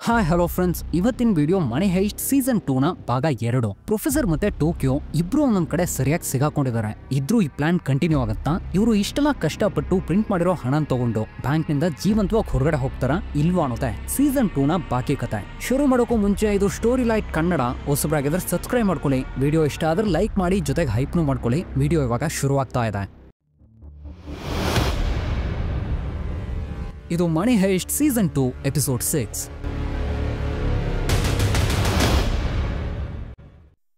Hi hello friends, ಇವತ್ತಿನ video ಮನಿ heist season 2 ನ ಭಾಗ 2. ಪ್ರೊಫೆಸರ್ ಮತ್ತೆ ಟೋಕಿಯೋ ಇಬ್ರು ಒಂದೊಂದ್ ಕಡೆ ಸರಿಯಾಗಿ ಸಿಗಾಕೊಂಡಿದ್ದಾರೆ. ಇದ್ರೂ ಈ ಪ್ಲಾನ್ ಕಂಟಿನ್ಯೂ ಆಗುತ್ತಾ? ಇವರು ಇಷ್ಟೆಲ್ಲ ಕಷ್ಟಪಟ್ಟು ಪ್ರಿಂಟ್ ಮಾಡಿರೋ ಹಣ ತಗೊಂಡು ಬ್ಯಾಂಕ್ ನಿಂದ ಜೀವಂತವಾಗಿ ಹೊರಗಡೆ ಹೋಗ್ತಾರ ಇಲ್ವಾ ಅನ್ನೋದೇ ಸೀಸನ್ 2 ನ ಬಾಕಿ ಕತೆ. ಶುರು ಮಾಡೋಕ್ಕೂ ಮುಂಚೆ ಇದು ಸ್ಟೋರಿ ಲೈಟ್ ಕನ್ನಡ ಹೊಸಬರಾಗಿದ್ರೆ ಸಬ್ಸ್ಕ್ರೈಬ್ ಮಾಡ್ಕೊಳ್ಳಿ. ವಿಡಿಯೋ ಇಷ್ಟ ಆದ್ರೆ ಲೈಕ್ ಮಾಡಿ, ಜೊತೆಗೆ ಹೈಪ್ನು ಮಾಡ್ಕೊಳ್ಳಿ. ವಿಡಿಯೋ ಇವಾಗ ಶುರುವಾಗ್ತಾ ಇದೆ. ಇದು ಮನಿ ಹೈಸ್ಟ್ ಸೀಸನ್ 2 ಎಪಿಸೋಡ್ 6.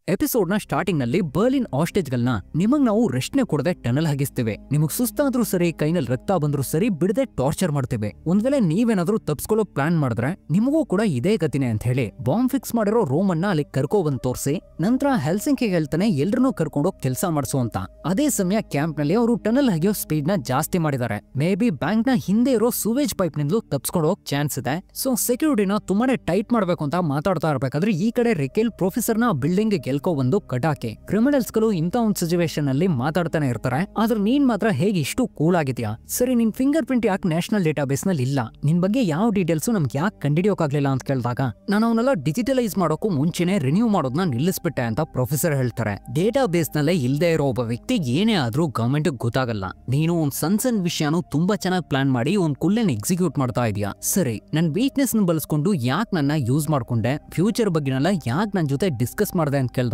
ಎಪಿಸೋಡ್ ನ ಸ್ಟಾರ್ಟಿಂಗ್ ನಲ್ಲಿ ಬರ್ಲಿನ್ ಆಸ್ಟೇಜ್ಗಳನ್ನ ನಿಮಗ್ ನಾವು ರೆಸ್ಟ್ನೆ ಕೊಡದೆ ಟನಲ್ ಹಾಗಿಸ್ತೇವೆ. ನಿಮಗ್ ಸುಸ್ತಾದ್ರೂ ಸರಿ, ಕೈನಲ್ಲಿ ರಕ್ತ ಬಂದ್ರು ಸರಿ, ಬಿಡದೆ ಟಾರ್ಚರ್ ಮಾಡ್ತೇವೆ. ಒಂದ್ ವೇಳೆ ನೀವೇನಾದ್ರೂ ತಪ್ಸ್ಕೊಳ್ಳೋ ಪ್ಲಾನ್ ಮಾಡಿದ್ರೆ ನಿಮಗೂ ಕೂಡ ಇದೇ ಗತಿನೇ ಅಂತ ಹೇಳಿ ಬಾಂಬ್ ಫಿಕ್ಸ್ ಮಾಡಿರೋ ರೋಮ್ ಅನ್ನ ಅಲ್ಲಿ ಕರ್ಕೊ ಬಂದ್ ತೋರಿಸಿ ನಂತರ ಹೆಲ್ಸಿಂಕಿಗೆ ಹೇಳ್ತಾನೆ ಎಲ್ರನ್ನೂ ಕರ್ಕೊಂಡೋಗಿ ಕೆಲಸ ಮಾಡಿಸು ಅಂತ. ಅದೇ ಸಮಯ ಕ್ಯಾಂಪ್ ನಲ್ಲಿ ಅವರು ಟನಲ್ ಹಾಗಿಯೋ ಸ್ಪೀಡ್ ನ ಜಾಸ್ತಿ ಮಾಡಿದ್ದಾರೆ. ಮೇ ಬಿ ಬ್ಯಾಂಕ್ ನ ಹಿಂದೆ ಇರೋ ಸೂವೇಜ್ ಪೈಪ್ ನಿಂದಲೂ ತಪ್ಸ್ಕೊಂಡು ಹೋಗ್ ಚಾನ್ಸ್ ಇದೆ. ಸೊ ಸೆಕ್ಯೂರಿಟಿನ ತುಂಬಾನೇ ಟೈಟ್ ಮಾಡ್ಬೇಕು ಅಂತ ಮಾತಾಡ್ತಾ ಇರ್ಬೇಕಾದ್ರೆ ಈ ಕಡೆ ರೆಕೆಲ್ ಪ್ರೊಫೆಸರ್ ನ ಬಿಲ್ಡಿಂಗ್ ಒಂದು ಕಟಾಕೆ. ಕ್ರಿಮಿನಲ್ಸ್ ಗಳು ಇಂತ ಒಂದು ಸಿಚುವೇಶನ್ ಅಲ್ಲಿ ಮಾತಾಡ್ತಾನೆ ಇರ್ತಾರೆ. ಆದ್ರೆ ನೀನ್ ಮಾತ್ರ ಹೇಗೆ ಇಷ್ಟು ಕೂಲ್ ಆಗಿದ್ಯಾ? ಸರಿ, ನಿನ್ ಫಿಂಗರ್ ಪ್ರಿಂಟ್ ಯಾಕೆ ನ್ಯಾಷನಲ್ ಡೇಟಾಬೇಸ್ ನಲ್ಲಿ ಇಲ್ಲ? ನಿನ್ ಬಗ್ಗೆ ಯಾವ ಡೀಟೇಲ್ಸ್ ನಮ್ಗೆ ಯಾಕೆ ಕಂಡಿಡಿಯೋಕಾಗ್ಲಿಲ್ಲ ಅಂತ ಕೇಳಿದಾಗ ನಾನು ಅವನ್ನೆಲ್ಲ ಡಿಜಿಟಲೈಸ್ ಮಾಡೋಕ್ಕೂ ಮುಂಚೆನೆ ರಿನ್ಯೂ ಮಾಡೋದನ್ನ ನಿಲ್ಲಿಸ್ಬಿಟ್ಟೆ ಅಂತ ಪ್ರೊಫೆಸರ್ ಹೇಳ್ತಾರೆ. ಡೇಟಾಬೇಸ್ ನಲ್ಲೇ ಇಲ್ಲದೆ ಇರೋ ಒಬ್ಬ ವ್ಯಕ್ತಿ ಏನೇ ಆದ್ರೂ ಗವರ್ಮೆಂಟ್ ಗೊತ್ತಾಗಲ್ಲ. ನೀನು ಒಂದ್ ಸಣ್ಣ ವಿಷಯನೂ ತುಂಬಾ ಚೆನ್ನಾಗಿ ಪ್ಲಾನ್ ಮಾಡಿ ಒಂದ್ ಕುಲ್ಲೇನ್ ಎಕ್ಸಿಕ್ಯೂಟ್ ಮಾಡ್ತಾ ಇದೀಯಾ. ಸರಿ, ನನ್ ವೀಕ್ನೆಸ್ ನ ಬಳಸ್ಕೊಂಡು ಯಾಕೆ ನನ್ನ ಯೂಸ್ ಮಾಡ್ಕೊಂಡೆ? ಫ್ಯೂಚರ್ ಬಗ್ಗೆನೆಲ್ಲ ಯಾಕೆ ನನ್ ಜೊತೆ ಡಿಸ್ಕಸ್ ಮಾಡಿದೆ ಅಂತ ಕೇಳಿದಾಗ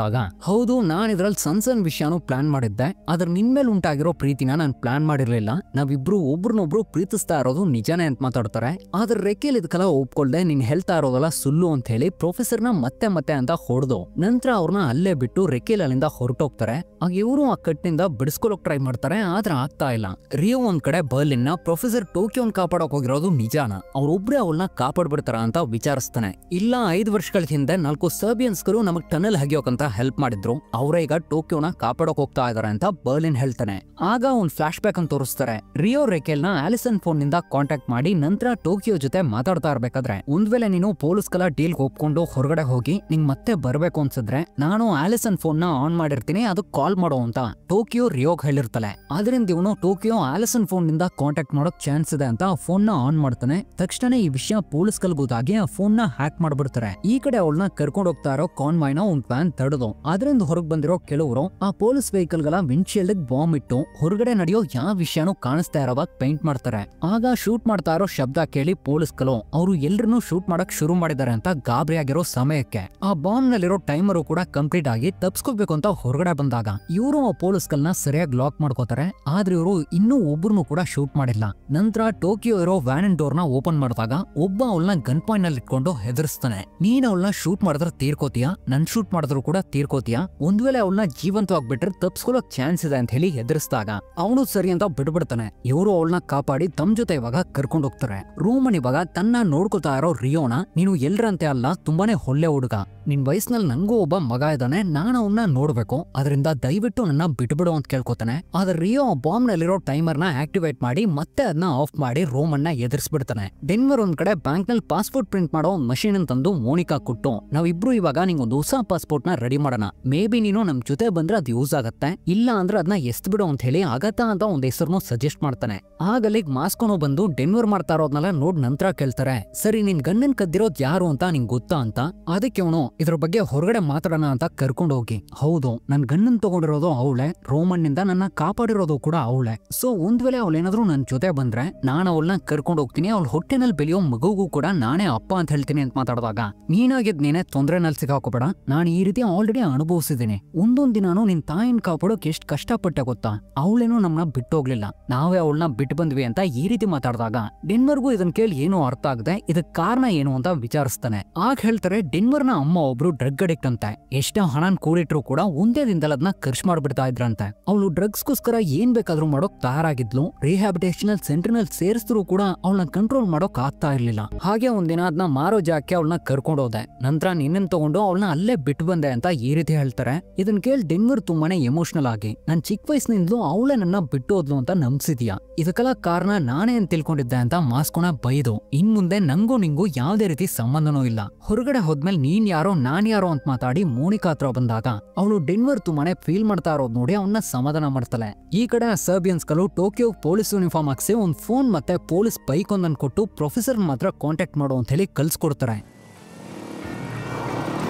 ಹೌದು, ನಾನ್ ಇದ್ರಲ್ಲಿ ಸಣ್ಣ ವಿಷಯನೂ ಪ್ಲಾನ್ ಮಾಡಿದ್ದೆ. ಆದ್ರೆ ನಿನ್ ಮೇಲೆ ಉಂಟಾಗಿರೋ ಪ್ರೀತಿನ ನಾನು ಪ್ಲಾನ್ ಮಾಡಿರ್ಲಿಲ್ಲ. ನಾವಿಬ್ರು ಒಬ್ರನ್ನೊಬ್ರು ಪ್ರೀತಿಸ್ತಾ ಇರೋದು ನಿಜಾನೇ ಅಂತ ಮಾತಾಡ್ತಾರೆ. ಆದ್ರೆ ರೆಕೆಲ್ ಇದಕ್ಕೆಲ್ಲ ಒಪ್ಕೊಳ್ದೆ ನೀನ್ ಹೇಳ್ತಾ ಇರೋದಲ್ಲ ಸುಳ್ಳು ಅಂತ ಹೇಳಿ ಪ್ರೊಫೆಸರ್ ನ ಮತ್ತೆ ಅಂತ ಹೊಡೆದು ನಂತರ ಅವ್ರನ್ನ ಅಲ್ಲೇ ಬಿಟ್ಟು ರೆಕೆಲ್ ಅಲ್ಲಿಂದ ಹೊರಟೋಗ್ತಾರೆ. ಆಗ ಇವರು ಆ ಕಟ್ಟಿನಿಂದ ಬಿಡಿಸ್ಕೊಳ್ಳೋಕ್ ಟ್ರೈ ಮಾಡ್ತಾರೆ, ಆದ್ರೆ ಆಗ್ತಾ ಇಲ್ಲ. ರಿಯೋ ಒಂದ್ ಕಡೆ ಬರ್ಲಿನ್ ನ ಪ್ರೊಫೆಸರ್ ಟೋಕಿಯೋನ್ ಕಾಪಾಡೋಕ್ ಹೋಗಿರೋದು ನಿಜಾನ? ಅವ್ರೊಬ್ರೇ ಅವಳನ್ನ ಕಾಪಾಡ್ಬಿಡ್ತಾರ ಅಂತ ವಿಚಾರಿಸ್ತಾನೆ. ಇಲ್ಲ, 5 ವರ್ಷಗಳ ಹಿಂದೆ 4 ಸರ್ಬಿಯನ್ಸ್ಗಳು ನಮಗ್ ಟನಲ್ ಹಗಿಯೋಕಂತ ಹೆಲ್ಪ್ ಮಾಡಿದ್ರು. ಅವರೇ ಈಗ ಟೋಕಿಯೋನ ಕಾಪಾಡೋಕ್ ಹೋಗ್ತಾ ಇದಾರೆ ಅಂತ ಬರ್ಲಿನ್ ಹೇಳ್ತಾನೆ. ಆಗ ಒಂದ್ ಫ್ಲಾಶ್ ಬ್ಯಾಕ್ ಅಂತ ತೋರಿಸ್ತಾರೆ. ರಿಯೋ ರೆಕೆಲ್ ನ ಆಲಿಸನ್ ಫೋನ್ ನಿಂದ ಕಾಂಟ್ಯಾಕ್ಟ್ ಮಾಡಿ ನಂತರ ಟೋಕಿಯೋ ಜೊತೆ ಮಾತಾಡ್ತಾ ಇರ್ಬೇಕಾದ್ರೆ ಒಂದ್ ವೇಳೆ ನೀನು ಪೊಲೀಸ್ಗೆಲ್ಲ ಡೀಲ್ ಒಪ್ಕೊಂಡು ಹೊರಗಡೆ ಹೋಗಿ ನಿಂಗ್ ಮತ್ತೆ ಬರ್ಬೇಕು ಅನ್ಸಿದ್ರೆ ನಾನು ಆಲಿಸನ್ ಫೋನ್ ನ ಆನ್ ಮಾಡಿರ್ತೀನಿ, ಅದಕ್ಕೆ ಕಾಲ್ ಮಾಡೋ ಅಂತ ಟೋಕಿಯೋ ರಿಯೋಗ್ ಹೇಳಿರ್ತಾಳೆ. ಆದ್ರಿಂದ ಇವನು ಟೋಕಿಯೋ ಆಲಿಸನ್ ಫೋನ್ ನಿಂದ ಕಾಂಟ್ಯಾಕ್ಟ್ ಮಾಡೋಕ್ ಚಾನ್ಸ್ ಇದೆ ಅಂತ ಫೋನ್ ನ ಆನ್ ಮಾಡ್ತಾನೆ. ತಕ್ಷಣ ಈ ವಿಷಯ ಪೊಲೀಸ್ಗಳು ಗೊತ್ತಾಗಿ ಆ ಫೋನ್ ನ ಹ್ಯಾಕ್ ಮಾಡ್ಬಿಡ್ತಾರೆ. ಈ ಕಡೆ ಅವಳನ್ನ ಕರ್ಕೊಂಡು ಹೋಗ್ತಾ ಇರೋ ಕಾನ್ವಾಯ್ನ ಒಂದ್ ವ್ಯಾನ್ ತಡೆದು ಅದರಿಂದ ಹೊರಗೆ ಬಂದಿರೋ ಕೆಲವರು ಆ ಪೊಲೀಸ್ ವೆಹಿಕಲ್ ಗಳ ವಿಂಡ್ಶೀಲ್ಡ್ ಬಾಂಬ್ ಇಟ್ಟು ಹೊರಗಡೆ ನಡೆಯೋ ಯಾವ ವಿಷಯನೂ ಕಾಣಿಸ್ತಾ ಇರೋವಾಗ ಪೇಂಟ್ ಮಾಡ್ತಾರೆ. ಆಗ ಶೂಟ್ ಮಾಡ್ತಾ ಇರೋ ಶಬ್ದ ಕೇಳಿ ಪೊಲೀಸ್ಗಳು ಅವರು ಎಲ್ರನ್ನೂ ಶೂಟ್ ಮಾಡಕ್ ಶುರು ಮಾಡಿದ್ದಾರೆ ಅಂತ ಗಾಬರಿ ಆಗಿರೋ ಸಮಯಕ್ಕೆ ಆ ಬಾಂಬ್ ನಲ್ಲಿರೋ ಟೈಮರು ಕೂಡ ಕಂಪ್ಲೀಟ್ ಆಗಿ ತಪ್ಸ್ಕೋಬೇಕು ಅಂತ ಹೊರಗಡೆ ಬಂದಾಗ ಇವರು ಆ ಪೊಲೀಸ್ಗಳನ್ನ ಸರಿಯಾಗಿ ಲಾಕ್ ಮಾಡ್ಕೋತಾರೆ. ಆದ್ರೆ ಇವರು ಇನ್ನೂ ಒಬ್ಬರನ್ನು ಕೂಡ ಶೂಟ್ ಮಾಡಿಲ್ಲ. ನಂತರ ಟೋಕಿಯೋ ಇರೋ ವ್ಯಾನ್ ಅಂಡ್ ಡೋರ್ ನ ಓಪನ್ ಮಾಡಿದಾಗ ಒಬ್ಬ ಅವಳನ್ನ ಗನ್ ಪಾಯಿಂಟ್ ನಲ್ಲಿ ಇಟ್ಕೊಂಡು ಹೆದರ್ಸ್ತಾನೆ. ನೀನ್ ಅವಳನ್ನ ಶೂಟ್ ಮಾಡಿದ್ರೆ ತೀರ್ಕೋತೀಯಾ, ನನ್ ಶೂಟ್ ಮಾಡಿದ್ರು ಕೂಡ ತೀರ್ಕೋತೀಯಾ, ಒಂದ್ ವೇಳೆ ಅವಳನ್ನ ಜೀವಂತವಾಗ್ಬಿಟ್ರೆ ತಪ್ಸ್ಕೊಳ್ಳೋಕ್ ಚಾನ್ಸ್ ಇದೆ ಅಂತ ಹೇಳಿ ಹೆದರ್ಸ್ದಾಗ ಅವನು ಸರಿ ಅಂತ ಬಿಡ್ಬಿಡ್ತಾನೆ. ಇವರು ಅವಳನ್ನ ಕಾಪಾಡಿ ತಮ್ಮ ಜೊತೆ ಇವಾಗ ಕರ್ಕೊಂಡು ಹೋಗ್ತಾರೆ. ರೂಮನ್ ಇವಾಗ ತನ್ನ ನೋಡ್ಕೊತಾ ಇರೋ ರಿಯೋನ ನೀನು ಎಲ್ರಂತೆ ಅಲ್ಲ, ತುಂಬಾನೇ ಒಳ್ಳೆ ಹುಡುಗ, ನಿನ್ ವಯಸ್ಸಿನಲ್ಲಿ ನಂಗೂ ಒಬ್ಬ ಮಗ ಇದ್ದಾನೆ, ನಾನು ಅವನ್ನ ನೋಡ್ಬೇಕು, ಅದರಿಂದ ದಯವಿಟ್ಟು ನನ್ನ ಬಿಟ್ಬಿಡು ಅಂತ ಕೇಳ್ಕೊತಾನೆ. ಆದ್ರೆ ರಿಯೋ ಬಾಂಬ್ ನಲ್ಲಿರೋ ಟೈಮರ್ ನ ಆಕ್ಟಿವೇಟ್ ಮಾಡಿ ಮತ್ತೆ ಅದನ್ನ ಆಫ್ ಮಾಡಿ ರೋಮನ್ನ ಎದುರಿಸ್ಬಿಡ್ತಾನೆ. ಡೆನ್ವರ್ ಒಂದ್ ಕಡೆ ಬ್ಯಾಂಕ್ ನಲ್ಲಿ ಪಾಸ್ಪೋರ್ಟ್ ಪ್ರಿಂಟ್ ಮಾಡೋ ಮಷೀನ್ ತಂದು ಮೋನಿಕಾ ಕೊಟ್ಟು ನಾವಿಬ್ರು ಇವಾಗ ನಿಂಗೊಂದು ಹೊಸ ಪಾಸ್ಪೋರ್ಟ್ ನ ರೆಡಿ ಮಾಡೋಣ, ಮೇ ಬಿ ನೀನು ನಮ್ ಜೊತೆ ಬಂದ್ರೆ ಅದು ಯೂಸ್ ಆಗತ್ತೆ, ಇಲ್ಲ ಅಂದ್ರೆ ಅದನ್ನ ಎಸ್ತ್ ಬಿಡು ಅಂತ ಹೇಳಿ ಆಗತ್ತಾ ಅಂತ ಒಂದ್ ಹೆಸರನ್ನು ಸಜೆಸ್ಟ್ ಮಾಡ್ತಾನೆ. ಆಗಲಿಗ್ ಮಾಸ್ಕೋನೋ ಬಂದು ಡೆನ್ವರ್ ಮಾಡ್ತಾ ಇರೋದ್ನೆಲ್ಲ ನೋಡ್ ನಂತರ ಕೇಳ್ತಾರೆ, ಸರಿ ನಿನ್ ಗನ್ನನ್ ಕದ್ದಿರೋದ್ ಯಾರು ಅಂತ ನಿಂಗ್ ಗೊತ್ತಾ ಅಂತ. ಅದಕ್ಕೆ ಅವನು ಇದ್ರ ಬಗ್ಗೆ ಹೊರಗಡೆ ಮಾತಾಡೋಣ ಅಂತ ಕರ್ಕೊಂಡು ಹೋಗಿ, ಹೌದು ನನ್ ಗನ್ನನ್ ತಗೊಂಡಿರೋದು ಅವಳೆ, ರೋಮನ್ ನಿಂದ ನನ್ನ ಕಾಪಾಡಿರೋದು ಕೂಡ ಅವಳೆ. ಸೊ ಒಂದ್ ವೇಳೆ ಅವಳೇನಾದ್ರೂ ನನ್ ಜೊತೆ ಬಂದ್ರೆ ನಾನು ಅವಳನ್ನ ಕರ್ಕೊಂಡು ಹೋಗ್ತೀನಿ, ಅವಳ ಹೊಟ್ಟೆನಲ್ಲಿ ಬೆಳೆಯೋ ಮಗುಗೂ ಕೂಡ ನಾನೇ ಅಪ್ಪ ಅಂತ ಹೇಳ್ತೀನಿ ಅಂತ ಮಾತಾಡಿದಾಗ ನೀನಾಗಿದ್ ನೀನೆ ತೊಂದ್ರೆನಲ್ಲಿ ಸಿಗಾಕೋಬೇಡ, ನಾನು ಈ ರೀತಿ ಆಲ್ರೆಡಿ ಅನುಭವಿಸಿದ್ದೀನಿ. ಒಂದೊಂದ್ ದಿನಾನು ನಿನ್ ತಾಯಿನ ಕಾಪಾಡೋಕ್ ಎಷ್ಟ್ ಕಷ್ಟಪಟ್ಟೆ ಗೊತ್ತಾ, ಅವಳೇನೋ ನಮ್ಮನ್ನ ಬಿಟ್ಟೋಗ್ಲಿಲ್ಲ, ನಾವೇ ಅವಳನ್ನ ಬಿಟ್ಟು ಬಂದ್ವಿ ಅಂತ ಈ ರೀತಿ ಮಾತಾಡಿದಾಗ ಡೆನ್ವರ್ಗೂ ಇದನ್ ಕೇಳಿ ಏನೋ ಅರ್ಥ ಆಗದೆ ಇದಕ್ ಕಾರಣ ಏನು ಅಂತ ವಿಚಾರಿಸ್ತಾನೆ. ಆಗ ಹೇಳ್ತಾರೆ ಡೆನ್ವರ್ ನ ಅಮ್ಮ ಒಬ್ರು ಡ್ರಗ್ ಅಡಿಕ್ಟ್ ಅಂತೆ, ಎಷ್ಟೇ ಹಣನ್ ಕೂಡಿಟ್ರು ಕೂಡ ಒಂದೇ ದಿನದಲ್ಲಿ ಅದನ್ನ ಖರ್ಚು ಮಾಡ್ಬಿಡ್ತಾ ಇದ್ರಂತೆ. ಅವಳು ಡ್ರಗ್ಸ್ಗೋಸ್ಕರ ಏನ್ ಬೇಕಾದ್ರೂ ಮಾಡೋಕ್ ತಯಾರಾಗಿದ್ಲು. ರಿಹ್ಯಾಬಿಟೇಷನಲ್ ಸೆಂಟರ್ ನಲ್ಲಿ ಸೇರಿಸಿದ್ರು ಕೂಡ ಅವಳನ್ನ ಕಂಟ್ರೋಲ್ ಮಾಡೋಕ್ ಆಗ್ತಾ ಇರ್ಲಿಲ್ಲ. ಹಾಗೆ ಒಂದಿನ ಅದನ್ನ ಮಾರೋ ಜಾಕೆ ಅವಳನ್ನ ಕರ್ಕೊಂಡು ಹೋದೆ, ನಂತರ ನಿನ್ನನ್ ತಗೊಂಡು ಅವಳನ್ನ ಅಲ್ಲೇ ಬಿಟ್ಟು ಬಂದೆ ಅಂತ ಈ ರೀತಿ ಹೇಳ್ತಾರೆ. ಇದನ್ ಕೇಳಿ ಡೆನ್ವರ್ ತುಂಬಾನೇ ಎಮೋಷನಲ್ ಆಗಿ ನನ್ ಚಿಕ್ಕ ವಯಸ್ಸಿನಿಂದಲೂ ಅವಳೇ ನನ್ನ ಬಿಟ್ಟು ಹೋದ್ಲು ಅಂತ ನಂಬಿಸಿದ್ಯಾ, ಇದಕ್ಕೆಲ್ಲ ಕಾರಣ ನಾನೇ ಅಂತ ತಿಳ್ಕೊಂಡಿದ್ದೆ ಅಂತ ಮಾಸ್ಕೋನ ಬೈದು ಇನ್ ಮುಂದೆ ನಂಗೂ ನಿಂಗೂ ಯಾವ್ದೇ ರೀತಿ ಸಂಬಂಧನೂ ಇಲ್ಲ, ಹೊರಗಡೆ ಹೋದ್ಮೇಲೆ ನೀನ್ ಯಾರೋ ನಾನ್ ಯಾರೋ ಅಂತ ಮಾತಾಡಿ ಮೋನಿಕಾ ಹತ್ರ ಬಂದಾಗ ಅವಳು ಡೆನ್ವರ್ ತುಂಬಾನೇ ಫೀಲ್ ಮಾಡ್ತಾ ಇರೋದ್ ನೋಡಿ ಅವನ್ನ ಸಮಾಧಾನ ಮಾಡ್ತಾಳೆ. ಈ ಕಡೆ ಸರ್ಬಿಯನ್ಸ್ ಗಳು ಟೋಕಿಯೋ ಪೊಲೀಸ್ ಯೂನಿಫಾರ್ಮ್ ಹಾಕ್ಸಿ ಒಂದ್ ಫೋನ್ ಮತ್ತೆ ಪೊಲೀಸ್ ಬೈಕ್ ಒಂದನ್ನು ಕೊಟ್ಟು ಪ್ರೊಫೆಸರ್ ಮಾತ್ರ ಕಾಂಟ್ಯಾಕ್ಟ್ ಮಾಡೋ ಅಂತ ಹೇಳಿ ಕಳ್ಸ್ಕೊಡ್ತಾರೆ.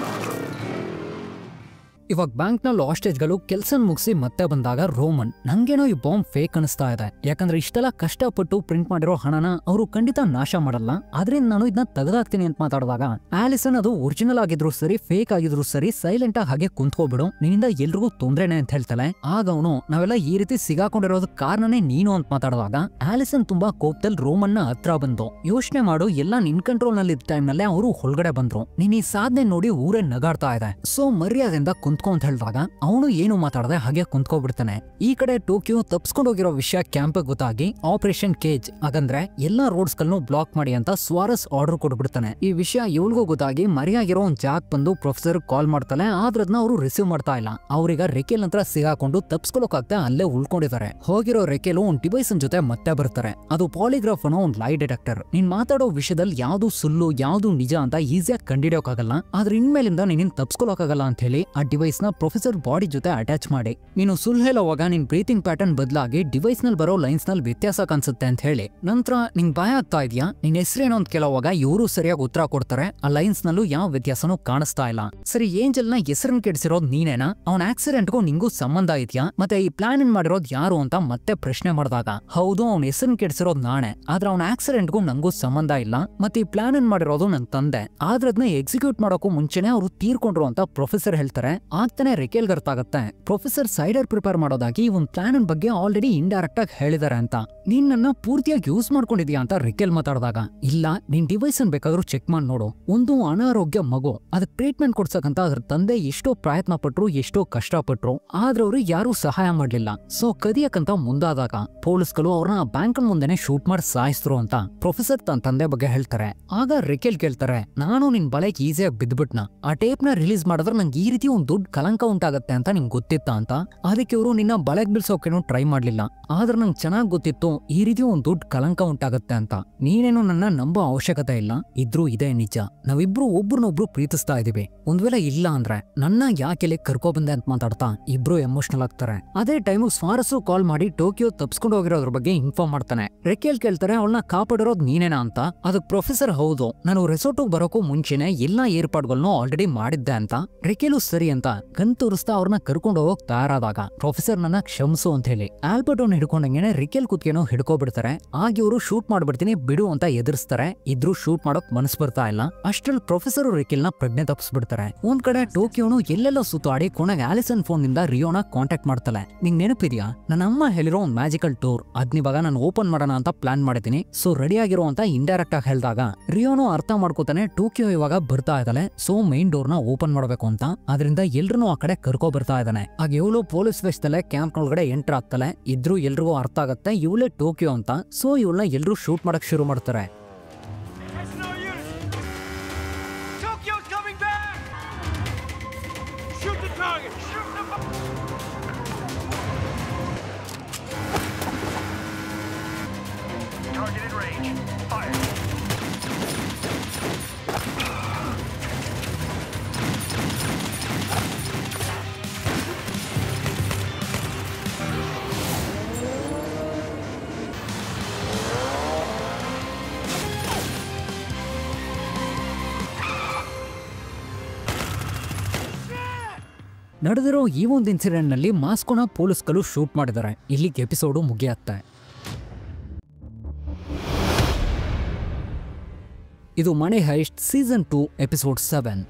ಇವಾಗ ಬ್ಯಾಂಕ್ ನಲ್ಲಿ ಹಾಸ್ಟೇಜ್ಗಳು ಕೆಲಸ ಮುಗಿಸಿ ಮತ್ತೆ ಬಂದಾಗ ರೋಮನ್ ನಂಗೇನೋ ಈ ಬಾಂಬ್ ಫೇಕ್ ಅನಿಸ್ತಾ ಇದೆ, ಯಾಕಂದ್ರೆ ಇಷ್ಟೆಲ್ಲ ಕಷ್ಟಪಟ್ಟು ಪ್ರಿಂಟ್ ಮಾಡಿರೋ ಹಣನ ಅವರು ಖಂಡಿತ ನಾಶ ಮಾಡಲ್ಲ, ಆದ್ರಿಂದ ನಾನು ಇದನ್ನ ತೆಗೆದಾಕ್ತೀನಿ ಅಂತ ಮಾತಾಡಿದಾಗ ಆಲಿಸನ್ ಅದು ಒರಿಜಿನಲ್ ಆಗಿದ್ರು ಸರಿ ಫೇಕ್ ಆಗಿದ್ರು ಸರಿ ಸೈಲೆಂಟ್ ಆಗಿ ಹಾಗೆ ಕುಂತ್ಕೋಬಿಡು, ನಿನ್ನಿಂದ ಎಲ್ರಿಗೂ ತೊಂದ್ರೆನೆ ಅಂತ ಹೇಳ್ತಾಳೆ. ಆಗ ಅವನು ನಾವೆಲ್ಲ ಈ ರೀತಿ ಸಿಗಾಕೊಂಡಿರೋದಕ್ಕೆ ಕಾರಣನೇ ನೀನು ಅಂತ ಮಾತಾಡುವಾಗ ಆಲಿಸನ್ ತುಂಬಾ ಕೋಪದಲ್ಲಿ ರೋಮನ್ ನ ಹತ್ರ ಬಂದು ಯೋಚನೆ ಮಾಡು, ಎಲ್ಲ ನಿನ್ ಕಂಟ್ರೋಲ್ ನಲ್ಲಿ ಇದ್ದ ಟೈಮ್ ನಲ್ಲೇ ಅವರು ಹೊರಗಡೆ ಬಂದ್ರು, ನೀನ್ ಈ ಸಾಧನೆ ನೋಡಿ ಊರೇ ನಗಾಡ್ತಾ ಇದೆ, ಸೊ ಮರ್ಯಾದೆಯಿಂದ ಕುಂತ್ಕೊ ಅಂತ ಹೇಳಿದಾಗ ಅವನು ಏನು ಮಾತಾಡದೆ ಹಾಗೆ ಕುಂತ್ಕೋಬಿಡ್ತಾನೆ. ಈ ಕಡೆ ಟೋಕಿಯೋ ತಪ್ಸ್ಕೊಂಡು ಹೋಗಿರೋ ವಿಷಯ ಕ್ಯಾಂಪ್ ಗೊತ್ತಾಗಿ ಆಪರೇಷನ್ ಕೇಜ್ ಹಾಗಂದ್ರೆ ಎಲ್ಲಾ ರೋಡ್ಸ್ ಗಳನ್ನು ಬ್ಲಾಕ್ ಮಾಡಿ ಅಂತ ಸ್ವಾರಸ್ ಆರ್ಡರ್ ಕೊಡ್ಬಿಡ್ತಾನೆ. ಈ ವಿಷಯ ಇವಳಿಗೂ ಗೊತ್ತಾಗಿ ಮರಿಯಾಗಿರೋ ಒಂದ್ ಜಾಕ್ ಬಂದು ಪ್ರೊಫೆಸರ್ ಕಾಲ್ ಮಾಡ್ತಾನೆ, ಆದ್ರೆ ಅದನ್ನ ಅವರು ರಿಸೀವ್ ಮಾಡ್ತಾ ಇಲ್ಲ. ಅವ್ರೀಗ ರೆಕೆಲ್ ನಂತರ ಸಿಗಾಕೊಂಡು ತಪ್ಸ್ಕೊಳಕಾಗ್ತಾ ಅಲ್ಲೇ ಉಳ್ಕೊಂಡಿದ್ದಾರೆ. ಹೋಗಿರೋ ರೆಕೆಲು ಒಂದ್ ಡಿವೈಸ್ ಜೊತೆ ಮತ್ತೆ ಬರ್ತಾರೆ, ಅದು ಪಾಲಿಗ್ರಾಫ್ ಅನ್ನೋ ಒಂದ್ ಲೈ ಡಿಟೆಕ್ಟರ್. ನೀನ್ ಮಾತಾಡೋ ವಿಷಯದಲ್ಲಿ ಯಾವ್ದು ಸುಳ್ಳು ಯಾವ್ದು ನಿಜ ಅಂತ ಈಸಿಯಾಗಿ ಕಂಡಿಡಿಯೋಕಾಗಲ್ಲ, ಆದ್ರೆ ಇನ್ಮೇಲಿಂದ ನೀನ್ ತಪ್ಸ್ಕೊಳಕಾಗಲ್ಲ ಅಂತ ಹೇಳಿ ಆ ಡಿವೈಸ್ ನ ಪ್ರೊಫೆಸರ್ ಬಾಡಿ ಜೊತೆ ಅಟ್ಯಾಚ್ ಮಾಡಿ ನೀನು ಸುಳ್ಳು ಹೇಳೋವಾಗ ನಿನ್ ಬ್ರೀತಿಂಗ್ ಪ್ಯಾಟರ್ನ್ ಬದಲಾಗಿ ಡಿವೈಸ್ ನಲ್ಲಿ ಬರೋ ಲೈನ್ಸ್ ನಲ್ಲಿ ವ್ಯತ್ಯಾಸ ಕಾಣಿಸುತ್ತೆ ಅಂತ ಹೇಳಿ ನಂತರ ನಿಂಗ್ ಭಯ ಆಗ್ತಾ ಇದೆಯಾ, ನಿನ್ ಹೆಸರೇನೋ ಅಂತ ಕೇಳೋವಾಗ ಇವರು ಸರಿಯಾಗಿ ಉತ್ತರ ಕೊಡ್ತಾರೆ, ಆ ಲೈನ್ಸ್ ನಲ್ಲೂ ಯಾವ ವ್ಯತ್ಯಾಸನೂ ಕಾಣಿಸ್ತಾ ಇಲ್ಲ. ಸರಿ ಏಂಜಲ್ ನ ಹೆಸರನ್ನ ಕೆಡಿಸಿರೋದು ನೀನೇನಾ, ಅವನ ಆಕ್ಸಿಡೆಂಟ್ಗೂ ನಿಂಗೂ ಸಂಬಂಧ ಇದೆಯಾ, ಮತ್ತೆ ಈ ಪ್ಲಾನ್ ಮಾಡಿರೋದು ಯಾರು ಅಂತ ಮತ್ತೆ ಪ್ರಶ್ನೆ ಮಾಡಿದಾಗ ಹೌದು ಅವನ ಹೆಸರನ್ನ ಕೆಡಿಸಿರೋದು ನಾನೇ, ಆದ್ರೆ ಅವನ ಆಕ್ಸಿಡೆಂಟ್ಗೂ ನಂಗೂ ಸಂಬಂಧ ಇಲ್ಲ, ಮತ್ತೆ ಈ ಪ್ಲಾನ್ ಮಾಡಿರೋದು ನನ್ ತಂದೆ, ಆದ್ರೆ ಅದನ್ನ ಎಕ್ಸಿಕ್ಯೂಟ್ ಮಾಡೋಕ್ಕೂ ಮುಂಚೆನೆ ಅವರು ತೀರ್ಕೊಂಡ್ರು ಅಂತ ಪ್ರೊಫೆಸರ್ ಹೇಳ್ತಾರೆ. ಆಗ್ತಾನೆ ರೆಕೆಲ್ ಗೊತ್ತಾಗತ್ತೆ ಪ್ರೊಫೆಸರ್ ಸೈಡರ್ ಪ್ರಿಪೇರ್ ಮಾಡೋದಾಗಿ ಒಂದು ಪ್ಲಾನ್ ಬಗ್ಗೆ ಆಲ್ರೆಡಿ ಇಂಡೈರೆಕ್ಟ್ ಆಗಿ ಹೇಳಿದಾರೆ ಅಂತ. ನೀನ್ ನನ್ನ ಪೂರ್ತಿಯಾಗಿ ಯೂಸ್ ಮಾಡ್ಕೊಂಡಿದ್ಯಾ ಅಂತ ರೆಕೆಲ್ ಮಾತಾಡಿದಾಗ ಇಲ್ಲ, ನಿನ್ ಡಿವೈಸ್ ಅನ್ನು ಬೇಕಾದ್ರೂ ಚೆಕ್ ಮಾಡಿ ನೋಡು, ಒಂದು ಅನಾರೋಗ್ಯ ಮಗು ಅದಕ್ಕೆ ಟ್ರೀಟ್ಮೆಂಟ್ ಕೊಡ್ಸಕ್ಕಂತ ಅದ್ರ ತಂದೆ ಎಷ್ಟೋ ಪ್ರಯತ್ನ ಪಟ್ರು ಎಷ್ಟೋ ಕಷ್ಟಪಟ್ರು, ಆದ್ರೆ ಅವ್ರಿಗೆ ಯಾರು ಸಹಾಯ ಮಾಡ್ಲಿಲ್ಲ. ಸೊ ಕದಿಯಕ್ಕಂತ ಮುಂದಾದಾಗ ಪೊಲೀಸ್ಗಳು ಅವ್ರನ್ನ ಬ್ಯಾಂಕ್ ಮುಂದೆನೆ ಶೂಟ್ ಮಾಡಿ ಸಾಯಿಸ್ರು ಅಂತ ಪ್ರೊಫೆಸರ್ ತನ್ನ ತಂದೆ ಬಗ್ಗೆ ಹೇಳ್ತಾರೆ. ಆಗ ರೆಕೆಲ್ ಕೇಳ್ತಾರೆ, ನಾನು ನಿನ್ ಬಲೆಗೆ ಈಸಿಯಾಗಿ ಬಿದ್ಬಿಟ್ನ, ಆ ಟೇಪ್ ನ ರಿಲೀಸ್ ಮಾಡಿದ್ರೆ ನಂಗೆ ಈ ರೀತಿ ಒಂದು ದೊಡ್ಡ ಕಲಂಕ ಉಂಟಾಗತ್ತೆ ಅಂತ ನಿಂಗೆ ಗೊತ್ತಿತ್ತ ಅಂತ. ಅದಕ್ಕೆ ಇವರು ನಿನ್ನ ಬಲೆಗೆ ಬೀಳ್ಸೋಕೇನೋ ಟ್ರೈ ಮಾಡ್ಲಿಲ್ಲ, ಆದ್ರೆ ನಂಗೆ ಚೆನ್ನಾಗಿ ಗೊತ್ತಿತ್ತು ಈ ರೀತಿ ಒಂದು ದೊಡ್ಡ ಕಲಂಕ ಉಂಟಾಗತ್ತೆ ಅಂತ. ನೀನೇನು ನನ್ನ ನಂಬೋ ಅವಶ್ಯಕತೆ ಇಲ್ಲ, ಇದ್ರೂ ಇದೇ ನಿಜ, ನಾವಿಬ್ರು ಒಬ್ರನ್ನೊಬ್ರು ಪ್ರೀತಿಸ್ತಾ ಇದೀವಿ, ಒಂದ್ ವೇಳೆ ಇಲ್ಲ ಅಂದ್ರೆ ನನ್ನ ಯಾಕೆಲೆ ಕರ್ಕೊ ಬಂದೆ ಅಂತ ಮಾತಾಡ್ತಾ ಇಬ್ರು ಎಮೋಷನಲ್ ಆಗ್ತಾರೆ. ಅದೇ ಟೈಮ್ ಸ್ವಾರಸ್ಸು ಕಾಲ್ ಮಾಡಿ ಟೋಕಿಯೋ ತಪ್ಸ್ಕೊಂಡು ಹೋಗಿರೋದ್ರ ಬಗ್ಗೆ ಇನ್ಫಾರ್ಮ್ ಮಾಡ್ತಾನೆ. ರೆಕೆಲ್ ಕೇಳ್ತಾರೆ ಅವಳನ್ನ ಕಾಪಾಡಿರೋದು ನೀನೇನಾ ಅಂತ. ಅದಕ್ಕೆ ಪ್ರೊಫೆಸರ್ ಹೌದು, ನಾನು ರೆಸಾರ್ಟ್ಗೆ ಬರೋಕ್ಕೂ ಮುಂಚೆನೆ ಎಲ್ಲಾ ಏರ್ಪಾಡುಗಳನ್ನು ಆಲ್ರೆಡಿ ಮಾಡಿದ್ದೆ ಅಂತ. ರೆಕೆಲು ಸರಿ ಅಂತ ಗನ್ ತೋರಿಸ್ತಾ ಅವ್ರನ್ನ ಕರ್ಕೊಂಡು ಹೋಗಕ್ ತಯಾರಾದಾಗ ಪ್ರೊಫೆಸರ್ ನನ್ನ ಕ್ಷಮಿಸು ಅಂತ ಹೇಳಿ ಆಲ್ಬರ್ಟೋನ್ ಹಿಡ್ಕೊಂಡಂಗೆನೆ ರಿಕೆಲ್ ಕುತ್ಕೇನೋ ಹಿಡ್ಕೊಬಿಡ್ತಾರೆ. ಆಗ ಇವರು ಶೂಟ್ ಮಾಡ್ಬಿಡ್ತೀನಿ ಬಿಡು ಅಂತ ಎದುರಿಸ್ತಾರೆ, ಇದ್ರೂ ಶೂಟ್ ಮಾಡೋಕ್ ಮನಸ್ ಬರ್ತಾ ಇಲ್ಲ. ಅಷ್ಟ್ರಲ್ಲಿ ಪ್ರೊಫೆಸರ್ ರಿಕೆಲ್ ನ ಪ್ರಜ್ಞೆ ತಪ್ಪಿಸ್ಬಿಡ್ತಾರೆ. ಒಂದ್ ಕಡೆ ಟೋಕಿಯೋನು ಎಲ್ಲೆಲ್ಲೋ ಸುತ್ತಾಡಿ ಕೊನೆಗೆ ಆಲಿಸನ್ ಫೋನ್ ನಿಂದ ರಿಯೋನ ಕಾಂಟ್ಯಾಕ್ಟ್ ಮಾಡ್ತಾಳೆ. ನಿಂಗ್ ನೆನಪಿದ್ಯಾ ನನ್ನ ಅಮ್ಮ ಹೇಳಿರೋ ಒಂದ್ ಮ್ಯಾಜಿಕಲ್ ಟೂರ್ ಅದ್ನಿವಾಗ ನಾನು ಓಪನ್ ಮಾಡೋಣ ಅಂತ ಪ್ಲಾನ್ ಮಾಡಿದ್ದೀನಿ, ಸೊ ರೆಡಿ ಆಗಿರೋ ಅಂತ ಇಂಡೈರೆಕ್ಟ್ ಆಗಿ ಹೇಳಿದಾಗ ರಿಯೋನು ಅರ್ಥ ಮಾಡ್ಕೋತಾನೆ ಟೋಕಿಯೋ ಇವಾಗ ಬರ್ತಾ ಇದ್ದಾಳೆ, ಸೊ ಮೈನ್ ಡೋರ್ ನ ಓಪನ್ ಮಾಡ್ಬೇಕು ಅಂತ. ಅದರಿಂದ ಎಲ್ರು ಆ ಕಡೆ ಕರ್ಕೊ ಬರ್ತಾ ಇದ್ದಾನೆ. ಆಗ ಇವಳು ಪೊಲೀಸ್ ವೇಷದಲ್ಲೇ ಕ್ಯಾಂಪ್ ಒಳಗಡೆ ಎಂಟರ್ ಆಗ್ತಾಳೆ. ಇದ್ರೂ ಎಲ್ರಿಗೂ ಅರ್ಥ ಆಗತ್ತೆ ಇವಳೇ ಟೋಕಿಯೋ ಅಂತ. ಸೊ ಇವಳನ್ನ ಎಲ್ರು ಶೂಟ್ ಮಾಡಕ್ ಶುರು ಮಾಡ್ತಾರೆ. ನಡೆದಿರೋ ಈ ಒಂದು ಇನ್ಸಿಡೆಂಟ್ ನಲ್ಲಿ ಮಾಸ್ಕೋನ ಪೊಲೀಸ್ಗಳು ಶೂಟ್ ಮಾಡಿದ್ದಾರೆ. ಇಲ್ಲಿಗೆ ಎಪಿಸೋಡು ಮುಗಿಯುತ್ತೆ. ಇದು ಮನಿ ಹೈಸ್ಟ್ ಸೀಸನ್ 2 ಎಪಿಸೋಡ್ 7.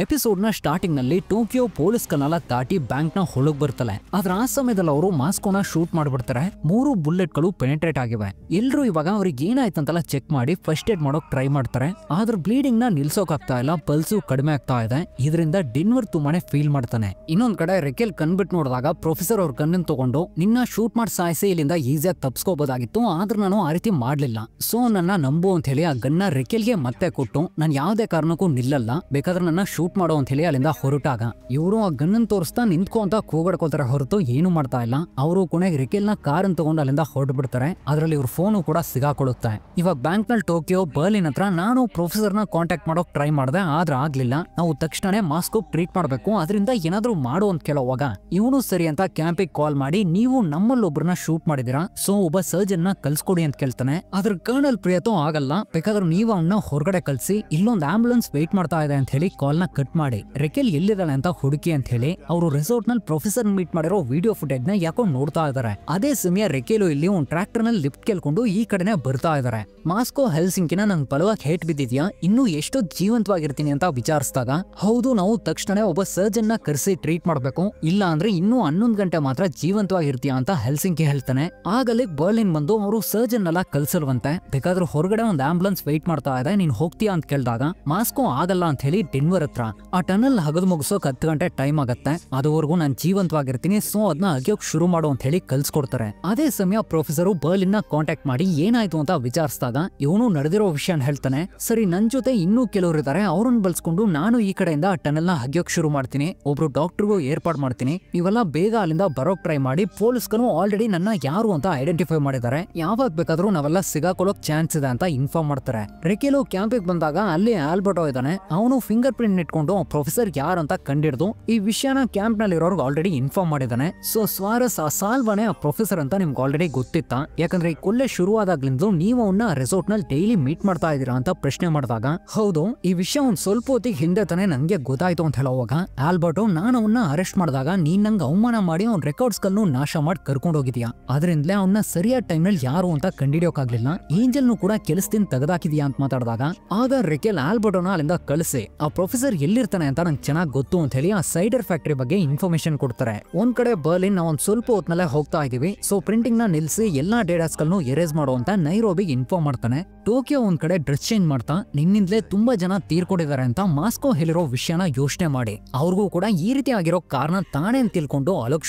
ಎಪಿಸೋಡ್ ನ ಸ್ಟಾರ್ಟಿಂಗ್ ನಲ್ಲಿ ಟೋಕಿಯೋ ಪೊಲೀಸ್ ಕನಾಲ ದಾಟಿ ಬ್ಯಾಂಕ್ ನ ಹೊಳಗ್ ಬರ್ತಾಳೆ. ಆದ್ರೆ ಆ ಸಮಯದಲ್ಲಿ ಅವರು ಮಾಸ್ಕೋನ ಶೂಟ್ ಮಾಡ್ಬಿಡ್ತಾರೆ. 3 ಬುಲೆಟ್ಗಳು ಪೆನೆಟ್ರೇಟ್ ಆಗಿವೆ. ಎಲ್ರು ಇವಾಗ ಅವ್ರಿಗೆ ಏನಾಯ್ತಂತೆಲ್ಲ ಚೆಕ್ ಮಾಡಿ ಫಸ್ಟ್ ಏಡ್ ಮಾಡೋಕ್ ಟ್ರೈ ಮಾಡ್ತಾರೆ. ಆದ್ರೆ ಬ್ಲೀಡಿಂಗ್ ನ ನಿಲ್ಸೋಕ್ ಆಗ್ತಾ ಇಲ್ಲ, ಪಲ್ಸು ಕಡಿಮೆ ಆಗ್ತಾ ಇದೆ. ಇದರಿಂದ ಡಿನ್ವರ್ ತುಂಬಾನೇ ಫೀಲ್ ಮಾಡ್ತಾನೆ. ಇನ್ನೊಂದ್ ಕಡೆ ರೆಕೆಲ್ ಕಣ್ಬಿಟ್ಟು ನೋಡಿದಾಗ ಪ್ರೊಫೆಸರ್ ಅವ್ರ ಗನ್ನನ್ನು ತಗೊಂಡು ನಿನ್ನ ಶೂಟ್ ಮಾಡಿ ಸಾಯಿಸಿ ಇಲ್ಲಿಂದ ಈಸಿಯಾಗಿ ತಪ್ಸ್ಕೋಬಹುದಾಗಿತ್ತು, ಆದ್ರೆ ನಾನು ಆ ರೀತಿ ಮಾಡ್ಲಿಲ್ಲ, ಸೊ ನನ್ನ ನಂಬು ಅಂತ ಹೇಳಿ ಆ ಗನ್ನ ರೆಕೆಲ್ಗೆ ಮತ್ತೆ ಕೊಟ್ಟು ನಾನು ಯಾವ್ದೇ ಕಾರಣಕ್ಕೂ ನಿಲ್ಲಲ್ಲ, ಬೇಕಾದ್ರೆ ನನ್ನ ಶೂಟ್ ಮಾಡೋ ಅಂತ ಹೇಳಿ ಅಲ್ಲಿಂದ ಹೊರಟಾಗ ಇವರು ಆ ಗನ್ನನ್ ತೋರಿಸ್ತಾ ನಿಂತ್ಕೊ ಅಂತ ಕೂಗಾಡ್ಕೊಳ್ತಾರೆ ಹೊರತು ಏನು ಮಾಡ್ತಾ ಇಲ್ಲ. ಅವರು ಕೊನೆಗೆ ರಿಕೆಲ್ನ ಕಾರನ್ನು ತಗೊಂಡು ಅಲ್ಲಿಂದ ಹೊರಟು ಬಿಡ್ತಾರೆ. ಅದರಲ್ಲಿ ಇವ್ರ ಫೋನು ಕೂಡ ಸಿಗಾಕೊಳ್ಳುತ್ತೆ. ಇವಾಗ ಬ್ಯಾಂಕ್ ನಲ್ಲಿ ಟೋಕಿಯೋ ಬರ್ಲಿನ್ ಹತ್ರ ನಾನು ಪ್ರೊಫೆಸರ್ ನ ಕಾಂಟ್ಯಾಕ್ಟ್ ಮಾಡೋಕ್ ಟ್ರೈ ಮಾಡಿದೆ, ಆದ್ರೆ ಆಗ್ಲಿಲ್ಲ. ನಾವು ತಕ್ಷಣ ಮಾಸ್ಕೋ ಟ್ರೀಟ್ ಮಾಡ್ಬೇಕು, ಅದರಿಂದ ಏನಾದ್ರೂ ಮಾಡು ಅಂತ ಕೇಳೋವಾಗ ಇವನು ಸರಿ ಅಂತ ಕ್ಯಾಂಪಿಗೆ ಕಾಲ್ ಮಾಡಿ ನೀವು ನಮ್ಮಲ್ಲೊಬ್ರನ್ನ ಶೂಟ್ ಮಾಡಿದೀರಾ, ಸೊ ಒಬ್ಬ ಸರ್ಜನ್ ನ ಕಲ್ಸ್ಕೊಡಿ ಅಂತ ಕೇಳ್ತಾನೆ. ಅದ್ರ ಕರ್ನಲ್ ಪ್ರಿಯತೋ ಆಗಲ್ಲ, ಬೇಕಾದ್ರೆ ನೀವು ಅವನ್ನ ಹೊರಗಡೆ ಕಲ್ಸಿ, ಇಲ್ಲೊಂದು ಆಂಬುಲೆನ್ಸ್ ವೇಟ್ ಮಾಡ್ತಾ ಇದೆ ಅಂತ ಹೇಳಿ ಕಾಲ್ ನ ಕಟ್ ಮಾಡಿ ರೆಕೆಲ್ ಎಲ್ಲಿದ್ದಾಳೆ ಅಂತ ಹುಡುಕಿ ಅಂತ ಹೇಳಿ ಅವರು ರೆಸಾರ್ಟ್ ನಲ್ಲಿ ಪ್ರೊಫೆಸರ್ ಮೀಟ್ ಮಾಡಿರೋ ವಿಡಿಯೋ ಫುಟೇಜ್ ನ ಯಾಕೋ ನೋಡ್ತಾ ಇದಾರೆ. ಅದೇ ಸಮಯ ರೆಕೆಲು ಇಲ್ಲಿ ಒಂದು ಟ್ರಾಕ್ಟರ್ ನಲ್ಲಿ ಲಿಫ್ಟ್ ಕೇಳ್ಕೊಂಡು ಈ ಕಡೆನೆ ಬರ್ತಾ ಇದಾರೆ. ಮಾಸ್ಕೋ ಹೆಲ್ಸಿಂಕಿನ ನಂಗೆ ಬಲವಾಗಿ ಹೇಟ್ ಬಿದ್ದಿದ್ಯಾ, ಇನ್ನೂ ಎಷ್ಟು ಜೀವಂತವಾಗಿರ್ತೀನಿ ಅಂತ ವಿಚಾರಿಸಿದಾಗ ಹೌದು, ನಾವು ತಕ್ಷಣ ಒಬ್ಬ ಸರ್ಜನ್ ನ ಕರೆಸಿ ಟ್ರೀಟ್ ಮಾಡ್ಬೇಕು, ಇಲ್ಲ ಅಂದ್ರೆ ಇನ್ನೂ 11 ಗಂಟೆ ಮಾತ್ರ ಜೀವಂತವಾಗಿರ್ತೀಯಾ ಅಂತ ಹೆಲ್ಸಿಂಕಿ ಹೇಳ್ತಾನೆ. ಆಗಲೇ ಬರ್ಲಿನ್ ಬಂದು ಅವರು ಸರ್ಜನ್ ಎಲ್ಲ ಕಲ್ಸಲ್ವಂತೆ, ಬೇಕಾದ್ರೂ ಹೊರಗಡೆ ಒಂದು ಆಂಬುಲೆನ್ಸ್ ವೇಟ್ ಮಾಡ್ತಾ ಇದೆ, ನೀನ್ ಹೋಗ್ತೀಯಾ ಅಂತ ಕೇಳಿದಾಗ ಮಾಸ್ಕೋ ಆಗಲ್ಲ ಅಂತ ಹೇಳಿ ಡೆನ್ವರ್ ಹತ್ರ ಆ ಟನಲ್ ಹಗದು ಮುಗಿಸೋಕ್ 10 ಗಂಟೆ ಟೈಮ್ ಆಗತ್ತೆ, ಅದುವರೆಗೂ ನಾನು ಜೀವಂತವಾಗಿರ್ತೀನಿ, ಸೊ ಅದನ್ನ ಅಗಿಯೋಕ್ ಶುರು ಮಾಡು ಅಂತ ಹೇಳಿ ಕಲ್ಸ್ಕೊಡ್ತಾರೆ. ಅದೇ ಸಮಯ ಪ್ರೊಫೆಸರ್ ಬರ್ಲಿನ್ ನ ಕಾಂಟ್ಯಾಕ್ಟ್ ಮಾಡಿ ಏನಾಯ್ತು ಅಂತ ವಿಚಾರಿಸಿದಾಗ ಇವನು ನಡೆದಿರೋ ವಿಷಯ ಹೇಳ್ತಾನೆ. ಸರಿ, ನನ್ ಜೊತೆ ಇನ್ನೂ ಕೆಲವರು ಇದಾರೆ, ಅವ್ರನ್ನ ಬಳಸ್ಕೊಂಡು ನಾನು ಈ ಕಡೆಯಿಂದ ಟನಲ್ ನ ಹಗಿಯೋಕ್ ಶುರು ಮಾಡ್ತೀನಿ, ಒಬ್ರು ಡಾಕ್ಟರ್ಗೂ ಏರ್ಪಾಡು ಮಾಡ್ತೀನಿ, ಇವೆಲ್ಲ ಬೇಗ ಅಲ್ಲಿಂದ ಬರೋಕ್ ಟ್ರೈ ಮಾಡಿ. ಪೊಲೀಸ್ಗಳು ಆಲ್ರೆಡಿ ನನ್ನ ಯಾರು ಅಂತ ಐಡೆಂಟಿಫೈ ಮಾಡಿದ್ದಾರೆ, ಯಾವಾಗ ಬೇಕಾದ್ರೂ ನಾವೆಲ್ಲ ಸಿಗಾಕೊಳ್ಳೋಕ್ ಚಾನ್ಸ್ ಇದೆ ಅಂತ ಇನ್ಫಾರ್ಮ್ ಮಾಡ್ತಾರೆ. ರೆಕೆಲು ಕ್ಯಾಂಪಿಗೆ ಬಂದಾಗ ಅಲ್ಲಿ ಆಲ್ಬರ್ಟೋ ಇದ್ದಾನೆ, ಅವನು ಫಿಂಗರ್ ಪ್ರಿಂಟ್ ಇಟ್ಕೊಂಡು ಪ್ರೊಫೆಸರ್ ಯಾರಂತ ಕಂಡಿಡ್ದು ಈ ವಿಷಯನ ಕ್ಯಾಂಪ್ ನಲ್ಲಿ ಇರೋರ್ಗೆ ಆಲ್ರೆಡಿ ಇನ್ಫಾರ್ಮ್ ಮಾಡಿದ್ದಾನೆ. ಸೊ ಸ್ವಾರಸ್ ಆ ಸಾಲ್ವಾನೆ ಆ ಪ್ರೊಫೆಸರ್ ಅಂತ ನಿಮ್ಗೆ ಆಲ್ರೆಡಿ ಗೊತ್ತಿತ್ತ, ಯಾಕಂದ್ರೆ ಈ ಕೊಲ್ಲೆ ಶುರುವಾದಾಗ್ಲಿಂದಲೂ ನೀವು ಅವನ್ನ ರೆಸಾರ್ಟ್ ನಲ್ಲಿ ಡೈಲಿ ಮೀಟ್ ಮಾಡ್ತಾ ಇದೀರಾ ಅಂತ ಪ್ರಶ್ನೆ ಮಾಡಿದಾಗ ಹೌದು, ಈ ವಿಷಯ ಒಂದ್ ಸ್ವಲ್ಪ ಹೊತ್ತಿಗೆ ಹಿಂದೆ ತಾನೆ ನಂಗೆ ಗೊತ್ತಾಯ್ತು ಅಂತ ಹೇಳೋವಾಗ ಆಲ್ಬರ್ಟೋ ನಾನು ಅವನ್ನ ಅರೆಸ್ಟ್ ಮಾಡಿದಾಗ ನೀನ್ ನಂಗೆ ಅವಮಾನ ಮಾಡಿ ಅವ್ನ ರೆಕಾರ್ಡ್ಸ್ ಗಳನ್ನು ನಾಶ ಮಾಡಿ ಕರ್ಕೊಂಡು ಹೋಗಿದ್ಯಾ, ಅದರಿಂದಲೇ ಅವನ್ನ ಸರಿಯಾದ ಟೈಮ್ ನಲ್ಲಿ ಯಾರು ಅಂತ ಕಂಡಿಡಿಯೋಕಾಗ್ಲಿಲ್ಲ, ಏಂಜಲ್ನು ಕೂಡ ಕೆಲಸದಿಂದ ತೆಗೆದಾಕಿದ್ಯಾ ಅಂತ ಮಾತಾಡಿದಾಗ ಆಗ ರೆಕೆಲ್ ಆಲ್ಬರ್ಟೋನ ಅಲ್ಲಿಂದ ಕಳಿಸಿ ಆ ಪ್ರೊಫೆಸರ್ ಎಲ್ಲಿರ್ತಾನೆ ಅಂತ ನಂಗೆ ಚೆನ್ನಾಗಿ ಗೊತ್ತು ಅಂತ ಹೇಳಿ ಆ ಸೈಡರ್ ಫ್ಯಾಕ್ಟರಿ ಬಗ್ಗೆ ಇನ್ಫಾರ್ಮೇಶನ್ ಕೊಡ್ತಾರೆ. ಒಂದ್ ಕಡೆ ಬರ್ಲಿನ್ ನಾವು ಒಂದ್ ಸ್ವಲ್ಪ ಹೊತ್ನಲ್ಲೇ ಹೋಗ್ತಾ ಇದೀವಿ, ಸೊ ಪ್ರಿಂಟಿಂಗ್ ನ ನಿಲ್ಸಿ ಎಲ್ಲಾ ಡೇಟಾಸ್ ಗಳನ್ನು ಎರೇಸ್ ಮಾಡೋ ಅಂತ ನೈರೋಬಿಗೆ ಇನ್ಫಾರ್ಮ್ ಮಾಡ್ತಾನೆ. ಟೋಕಿಯೋ ಒಂದ್ ಕಡೆ ಡ್ರೆಸ್ ಚೇಂಜ್ ಮಾಡ್ತಾ ನಿನ್ನಿಂದಲೇ ತುಂಬಾ ಜನ ತೀರ್ಕೊಂಡಿದ್ದಾರೆ ಅಂತ ಮಾಸ್ಕೋ ಹೇಳಿರೋ ವಿಷಯನ ಯೋಚನೆ ಮಾಡಿ ಅವ್ರಿಗೂ ಕೂಡ ಈ ರೀತಿ ಆಗಿರೋ ಕಾರಣ ತಾನೇ ಅಂತ ತಿಳ್ಕೊಂಡು ಅಲೋಕ್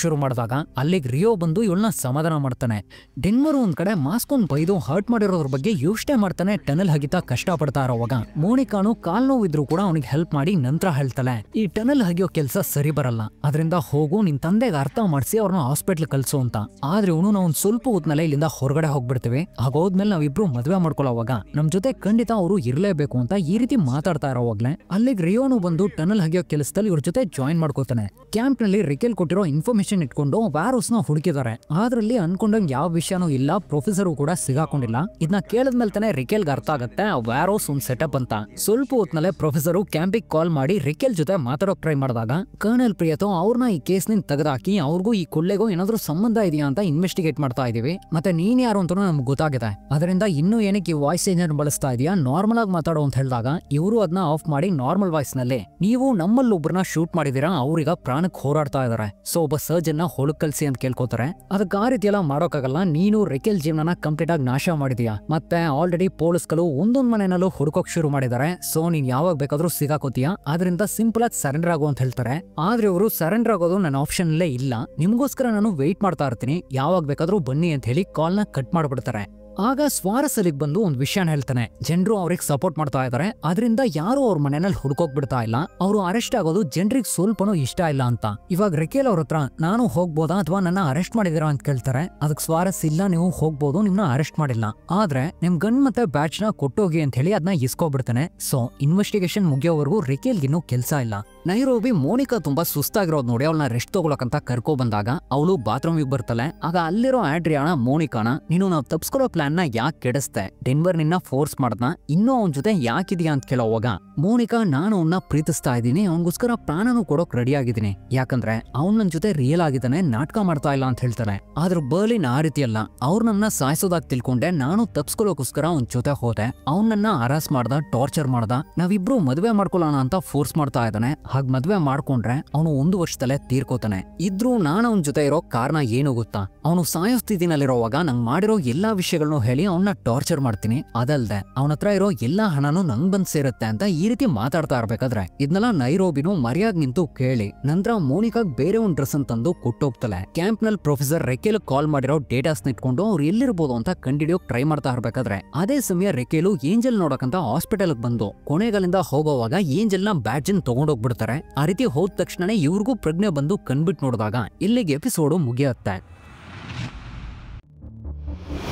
ಶುರು ಮಾಡಿದಾಗ ಅಲ್ಲಿಗೆ ರಿಯೋ ಬಂದು ಇವಳನ್ನ ಸಮಾಧಾನ ಮಾಡ್ತಾನೆ. ಡೆನ್ವರ್ ಒಂದ್ ಕಡೆ ಮಾಸ್ಕೋನ್ ಬೈದು ಹರ್ಟ್ ಮಾಡಿರೋದ್ರ ಬಗ್ಗೆ ಯೋಚನೆ ಮಾಡ್ತಾನೆ. ಟನಲ್ ಹಗಿತಾ ಕಷ್ಟ ಪಡ್ತಾ ಇರೋವಾಗ ಮೋನಿಕಾನು ಕಾಲ್ ನೋವಿದ್ರು ಕೂಡ ಅವನಿಗೆ ಹೆಲ್ಪ್ ಮಾಡಿ ನಂತರ ಹೇಳ್ತಾಳೆ, ಈ ಟನಲ್ ಹಗಿಯೋ ಕೆಲಸ ಸರಿ ಬರಲ್ಲ, ಅದರಿಂದ ಹೋಗು ನಿನ್ ತಂದೆಗೆ ಅರ್ಥ ಮಾಡಿಸಿ ಅವ್ರನ್ನ ಹಾಸ್ಪಿಟ್ಲ್ ಕಲ್ಸು ಅಂತ. ಆದ್ರೆ ಇವನು ನಾವು ಒಂದ್ ಸ್ವಲ್ಪ ಹೊತ್ನಲ್ಲೇ ಇಲ್ಲಿಂದ ಹೊರಗಡೆ ಹೋಗ್ಬಿಡ್ತೀವಿ, ಆಗೋದ್ಮೇಲೆ ನಾವಿಬ್ರು ಮದ್ವೆ ಮಾಡ್ಕೊಳ್ಳೋವಾಗ ನಮ್ ಜೊತೆ ಖಂಡಿತ ಅವರು ಇರ್ಲೇಬೇಕು ಅಂತ ಈ ರೀತಿ ಮಾತಾಡ್ತಾ ಇರೋವಾಗ್ಲೆ ಅಲ್ಲಿಗೆ ರಿಯೋನು ಬಂದು ಟನಲ್ ಹಗಿಯೋ ಕೆಲಸದಲ್ಲಿ ಇವ್ರ ಜೊತೆ ಜಾಯಿನ್ ಮಾಡ್ಕೋತಾನೆ. ಕ್ಯಾಂಪ್ ನಲ್ಲಿ ರಿಕೆಲ್ ಕೊಟ್ಟಿರೋ ಇನ್ಫಾರ್ಮೇಶನ್ ಇಟ್ಕೊಂಡು ವ್ಯಾರೋಸ್ ನ ಹುಡುಕಿದ್ದಾರೆ, ಅದ್ರಲ್ಲಿ ಅನ್ಕೊಂಡಂಗ್ ಯಾವ ವಿಷಯನೂ ಇಲ್ಲ, ಪ್ರೊಫೆಸರ್ ಕೂಡ ಸಿಗಾಕೊಂಡಿಲ್ಲ. ಇದನ್ನ ಕೇಳಿದ್ಮೇಲೆ ತಾನೆ ರಿಕೆಲ್ಗೆ ಅರ್ಥ ಆಗತ್ತೆ ಆ ವ್ಯಾರೋಸ್ ಒಂದ್ ಸೆಟಪ್ ಅಂತ. ಸ್ವಲ್ಪ ಹೊತ್ನಲ್ಲೇ ಪ್ರೊಫೆಸರ್ ಕ್ಯಾಂಪಿಗೆ ಕಾಲ್ ಮಾಡಿ ರಿಕೆಲ್ ಜೊತೆ ಮಾತಾಡೋಕ್ ಟ್ರೈ ಮಾಡಿದಾಗ ಕರ್ನಲ್ ಪ್ರಿಯತೋ ಅವ್ರನ್ನ ಈ ಕೇಸ್ ನಿಂದ ತೆಗೆದಾಕಿ ಅವ್ರಿಗೂ ಈ ಕೊಲೆಗೂ ಏನಾದ್ರೂ ಸಂಬಂಧ ಇದೆಯಾ ಅಂತ ಇನ್ವೆಸ್ಟಿಗೇಟ್ ಮಾಡ್ತಾ ಇದೀವಿ, ಮತ್ತೆ ನೀನ್ ಯಾರು ಅಂತ ನಮ್ಗೆ ಗೊತ್ತಾಗಿದೆ, ಅದರಿಂದ ಇನ್ನೂ ಏನಕ್ಕೆ ಈ ವಾಯ್ಸ್ ಚೇಂಜರ್ ಬಳಸ್ತಾ ಇದೆಯಾ, ನಾರ್ಮಲ್ ಆಗಿ ಮಾತಾಡೋ ಅಂತ ಹೇಳಿದಾಗ ಇವರು ಅದನ್ನ ಆಫ್ ಮಾಡಿ ನಾರ್ಮಲ್ ವಾಯ್ಸ್ ನಲ್ಲಿ ನೀವು ನಮ್ಮಲ್ಲೊಬ್ಬರನ್ನ ಶೂಟ್ ಮಾಡಿದೀರಾ, ಅವ್ರೀಗ ಪ್ರಾಣಕ್ಕೆ ಹೋರಾಡ್ತಾ ಇದಾರೆ, ಸೊ ಒಬ್ಬ ಸರ್ಜನ್ ನ ಹೊಳಕ್ ಕಲ್ಸಿ ಅಂತ ಕೇಳ್ಕೊತಾರೆ. ಅದಕ್ಕೆ ಆ ರೀತಿ ಎಲ್ಲ ಮಾಡೋಕ್ಕಾಗಲ್ಲ, ನೀನು ರೆಕೆಲ್ ಜೀವನ ಕಂಪ್ಲೀಟ್ ಆಗಿ ನಾಶ ಮಾಡಿದೀಯಾ, ಮತ್ತೆ ಆಲ್ರೆಡಿ ಪೊಲೀಸ್ಗಳು ಒಂದೊಂದ್ ಮನೆಯಲ್ಲೂ ಹುಡುಕೋಕ್ ಶುರು ಮಾಡಿದ್ದಾರೆ, ಸೊ ನೀನ್ ಯಾವಾಗ ಬೇಕಾದ್ರೂ ಸಿಗಾಕೋತೀಯಾ, ಅದರಿಂದ ಸಿಂಪಲ್ ಆಗಿ ಸರೆಂಡರ್ ಆಗು ಅಂತ ಹೇಳ್ತಾರೆ. ಆದ್ರೆ ಇವರು ಸರೆಂಡರ್ ಆಗೋದು ನನ್ನ ಆಪ್ಷನ್ ಅಲ್ಲೇ ಇಲ್ಲ, ನಿಮ್ಗೋಸ್ಕರ ನಾನು ವೆಯ್ಟ್ ಮಾಡ್ತಾ ಇರ್ತೀನಿ, ಯಾವಾಗ ಬೇಕಾದ್ರೂ ಬನ್ನಿ ಅಂತ ಹೇಳಿ ಕಾಲ್ ನ ಕಟ್ ಮಾಡ್ಬಿಡ್ತಾರೆ. ಆಗ ಸ್ವಾರಸ್ ಅಲ್ಲಿಗೆ ಬಂದು ಒಂದ್ ವಿಷಯನ ಹೇಳ್ತಾನೆ, ಜನರು ಅವ್ರಿಗೆ ಸಪೋರ್ಟ್ ಮಾಡ್ತಾ ಇದಾರೆ, ಅದರಿಂದ ಯಾರು ಅವ್ರ ಮನೆಯಲ್ಲಿ ಹುಡ್ಕೋಕ್ ಬಿಡ್ತಾ ಇಲ್ಲ, ಅವರು ಅರೆಸ್ಟ್ ಆಗೋದು ಜನರಿಗೆ ಸ್ವಲ್ಪನೂ ಇಷ್ಟ ಇಲ್ಲ ಅಂತ. ಇವಾಗ ರೆಕೆಲ್ ಅವ್ರ ಹತ್ರ ನಾನು ಹೋಗ್ಬೋದಾ ಅಥವಾ ನನ್ನ ಅರೆಸ್ಟ್ ಮಾಡಿದಿರಾ ಅಂತ ಕೇಳ್ತಾರೆ. ಅದಕ್ಕೆ ಸ್ವಾರಸ್ ಇಲ್ಲ, ನೀವು ಹೋಗ್ಬೋದು, ನಿಮ್ನ ಅರೆಸ್ಟ್ ಮಾಡಿಲ್ಲ, ಆದ್ರೆ ನಿಮ್ ಗನ್ ಮತ್ತೆ ಬ್ಯಾಚ್ ನ ಕೊಟ್ಟೋಗಿ ಅಂತ ಹೇಳಿ ಅದನ್ನ ಇಸ್ಕೊಬಿಡ್ತಾನೆ. ಸೊ ಇನ್ವೆಸ್ಟಿಗೇಷನ್ ಮುಗಿಯೋವರೆಗೂ ರೆಕೆಲ್ಗಿನ್ನೂ ಕೆಲಸ ಇಲ್ಲ. ನೈರೋಬಿ ಮೋನಿಕಾ ತುಂಬಾ ಸುಸ್ತಾಗಿರೋದು ನೋಡಿ ಅವಳನ್ನ ರೆಸ್ಟ್ ತಗೊಳಕಂತ ಕರ್ಕೊ ಬಂದಾಗ ಅವಳು ಬಾತ್ರೂಮಿಗೆ ಬರ್ತಾಳೆ. ಆಗ ಅಲ್ಲಿರೋ ಆಡ್ರಿಯಾನ ಮೋನಿಕಾನ ನೀನು ನಾವು ತಪ್ಸ್ಕೊಳೋ ಪ್ಲಾನ್ ನ ಯಾಕೆ ಕೆಡಿಸ್ತೆ, ಡೆನ್ವರ್ ನಿನ್ನ ಫೋರ್ಸ್ ಮಾಡ್ದ, ಇನ್ನೂ ಅವನ ಜೊತೆ ಯಾಕಿದೀಯಾ ಅಂತ ಕೇಳೋವಾಗ ಮೋನಿಕಾ ನಾನು ಅವನ್ನ ಪ್ರೀತಿಸ್ತಾ ಇದ್ದೀನಿ, ಅವನಿಗೋಸ್ಕರ ಪ್ರಾಣನೂ ಕೊಡೋಕ್ ರೆಡಿ ಆಗಿದ್ದೀನಿ, ಯಾಕಂದ್ರೆ ಅವ್ನ ನನ್ ಜೊತೆ ರಿಯಲ್ ಆಗಿದ್ದಾನೆ, ನಾಟಕ ಮಾಡ್ತಾ ಇಲ್ಲ ಅಂತ ಹೇಳ್ತಾರೆ. ಆದ್ರೆ ಬರ್ಲಿನ್ ಆ ರೀತಿ ಅಲ್ಲ, ಅವ್ರ ನನ್ನ ಸಾಯಿಸೋದಾಗ್ ತಿಳ್ಕೊಂಡೆ, ನಾನು ತಪ್ಸ್ಕೊಳಕೋಸ್ಕರ ಅವನ್ ಜೊತೆ ಹೋದೆ, ಅವ್ನನ್ನ ಹರಾಸ್ ಮಾಡ್ದ, ಟಾರ್ಚರ್ ಮಾಡ್ದ, ನಾವಿಬ್ರು ಮದುವೆ ಮಾಡ್ಕೊಳ್ಳೋಣ ಅಂತ ಫೋರ್ಸ್ ಮಾಡ್ತಾ ಇದ್ದಾನೆ, ಹಾಗ್ ಮದ್ವೆ ಮಾಡ್ಕೊಂಡ್ರೆ ಅವನು 1 ವರ್ಷದಲ್ಲೇ ತೀರ್ಕೋತಾನೆ. ಇದ್ರೂ ನಾನು ಅವನ ಜೊತೆ ಇರೋ ಕಾರಣ ಏನು ಗೊತ್ತಾ? ಅವನು ಸಾಯೋ ಸ್ಥಿತಿನಲ್ಲಿರೋವಾಗ ನಂಗೆ ಮಾಡಿರೋ ಎಲ್ಲಾ ವಿಷಯಗಳನ್ನು ಹೇಳಿ ಅವನ್ನ ಟಾರ್ಚರ್ ಮಾಡ್ತೀನಿ. ಅದಲ್ದೆ ಅವನ ಹತ್ರ ಇರೋ ಎಲ್ಲಾ ಹಣನೂ ನಂಗ್ ಬಂದ್ ಸೇರುತ್ತೆ ಅಂತ ಈ ರೀತಿ ಮಾತಾಡ್ತಾ ಇರ್ಬೇಕಾದ್ರೆ ಇದನ್ನೆಲ್ಲ ನೈರೋಬಿನು ಮರ್ಯಾದ್ ನಿಂತು ಕೇಳಿ ನಂತರ ಮೋನಿಕಾಗ್ ಬೇರೆ ಒಂದ್ ಡ್ರೆಸ್ ಅಂತಂದು ಕೊಟ್ಟೋಗ್ತಾಳೆ. ಕ್ಯಾಂಪ್ ನಲ್ಲಿ ಪ್ರೊಫೆಸರ್ ರೆಕೇಲ್ ಕಾಲ್ ಮಾಡಿರೋ ಡೇಟಾಸ್ ಇಟ್ಕೊಂಡು ಅವ್ರು ಎಲ್ಲಿರ್ಬೋದು ಅಂತ ಕಂಡಿಡಿಯೋಕ್ ಟ್ರೈ ಮಾಡ್ತಾ ಇರ್ಬೇಕಾದ್ರೆ ಅದೇ ಸಮಯ ರೆಕೇಲು ಏಂಜಲ್ ನೋಡಕಂತ ಹಾಸ್ಪಿಟಲ್ ಬಂದು ಕೊನೆಗಾಲಿಂದ ಹೋಗೋವಾಗ ಏಂಜಲ್ ನ ಬ್ಯಾಡ್ಜ್ ತಗೊಂಡೋಗ್ಬಿಡ್ತಾರೆ. ಆ ರೀತಿ ಹೋದ ತಕ್ಷಣನೇ ಇವ್ರಿಗೂ ಪ್ರಜ್ಞೆ ಬಂದು ಕಣ್ಬಿಟ್ಟು ನೋಡಿದಾಗ ಇಲ್ಲಿಗೆ ಎಪಿಸೋಡು ಮುಗಿಯುತ್ತೆ.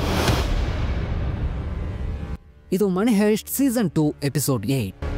ಇದು ಮನಿ ಹೈಸ್ಟ್ ಸೀಸನ್ 2 ಎಪಿಸೋಡ್ 8.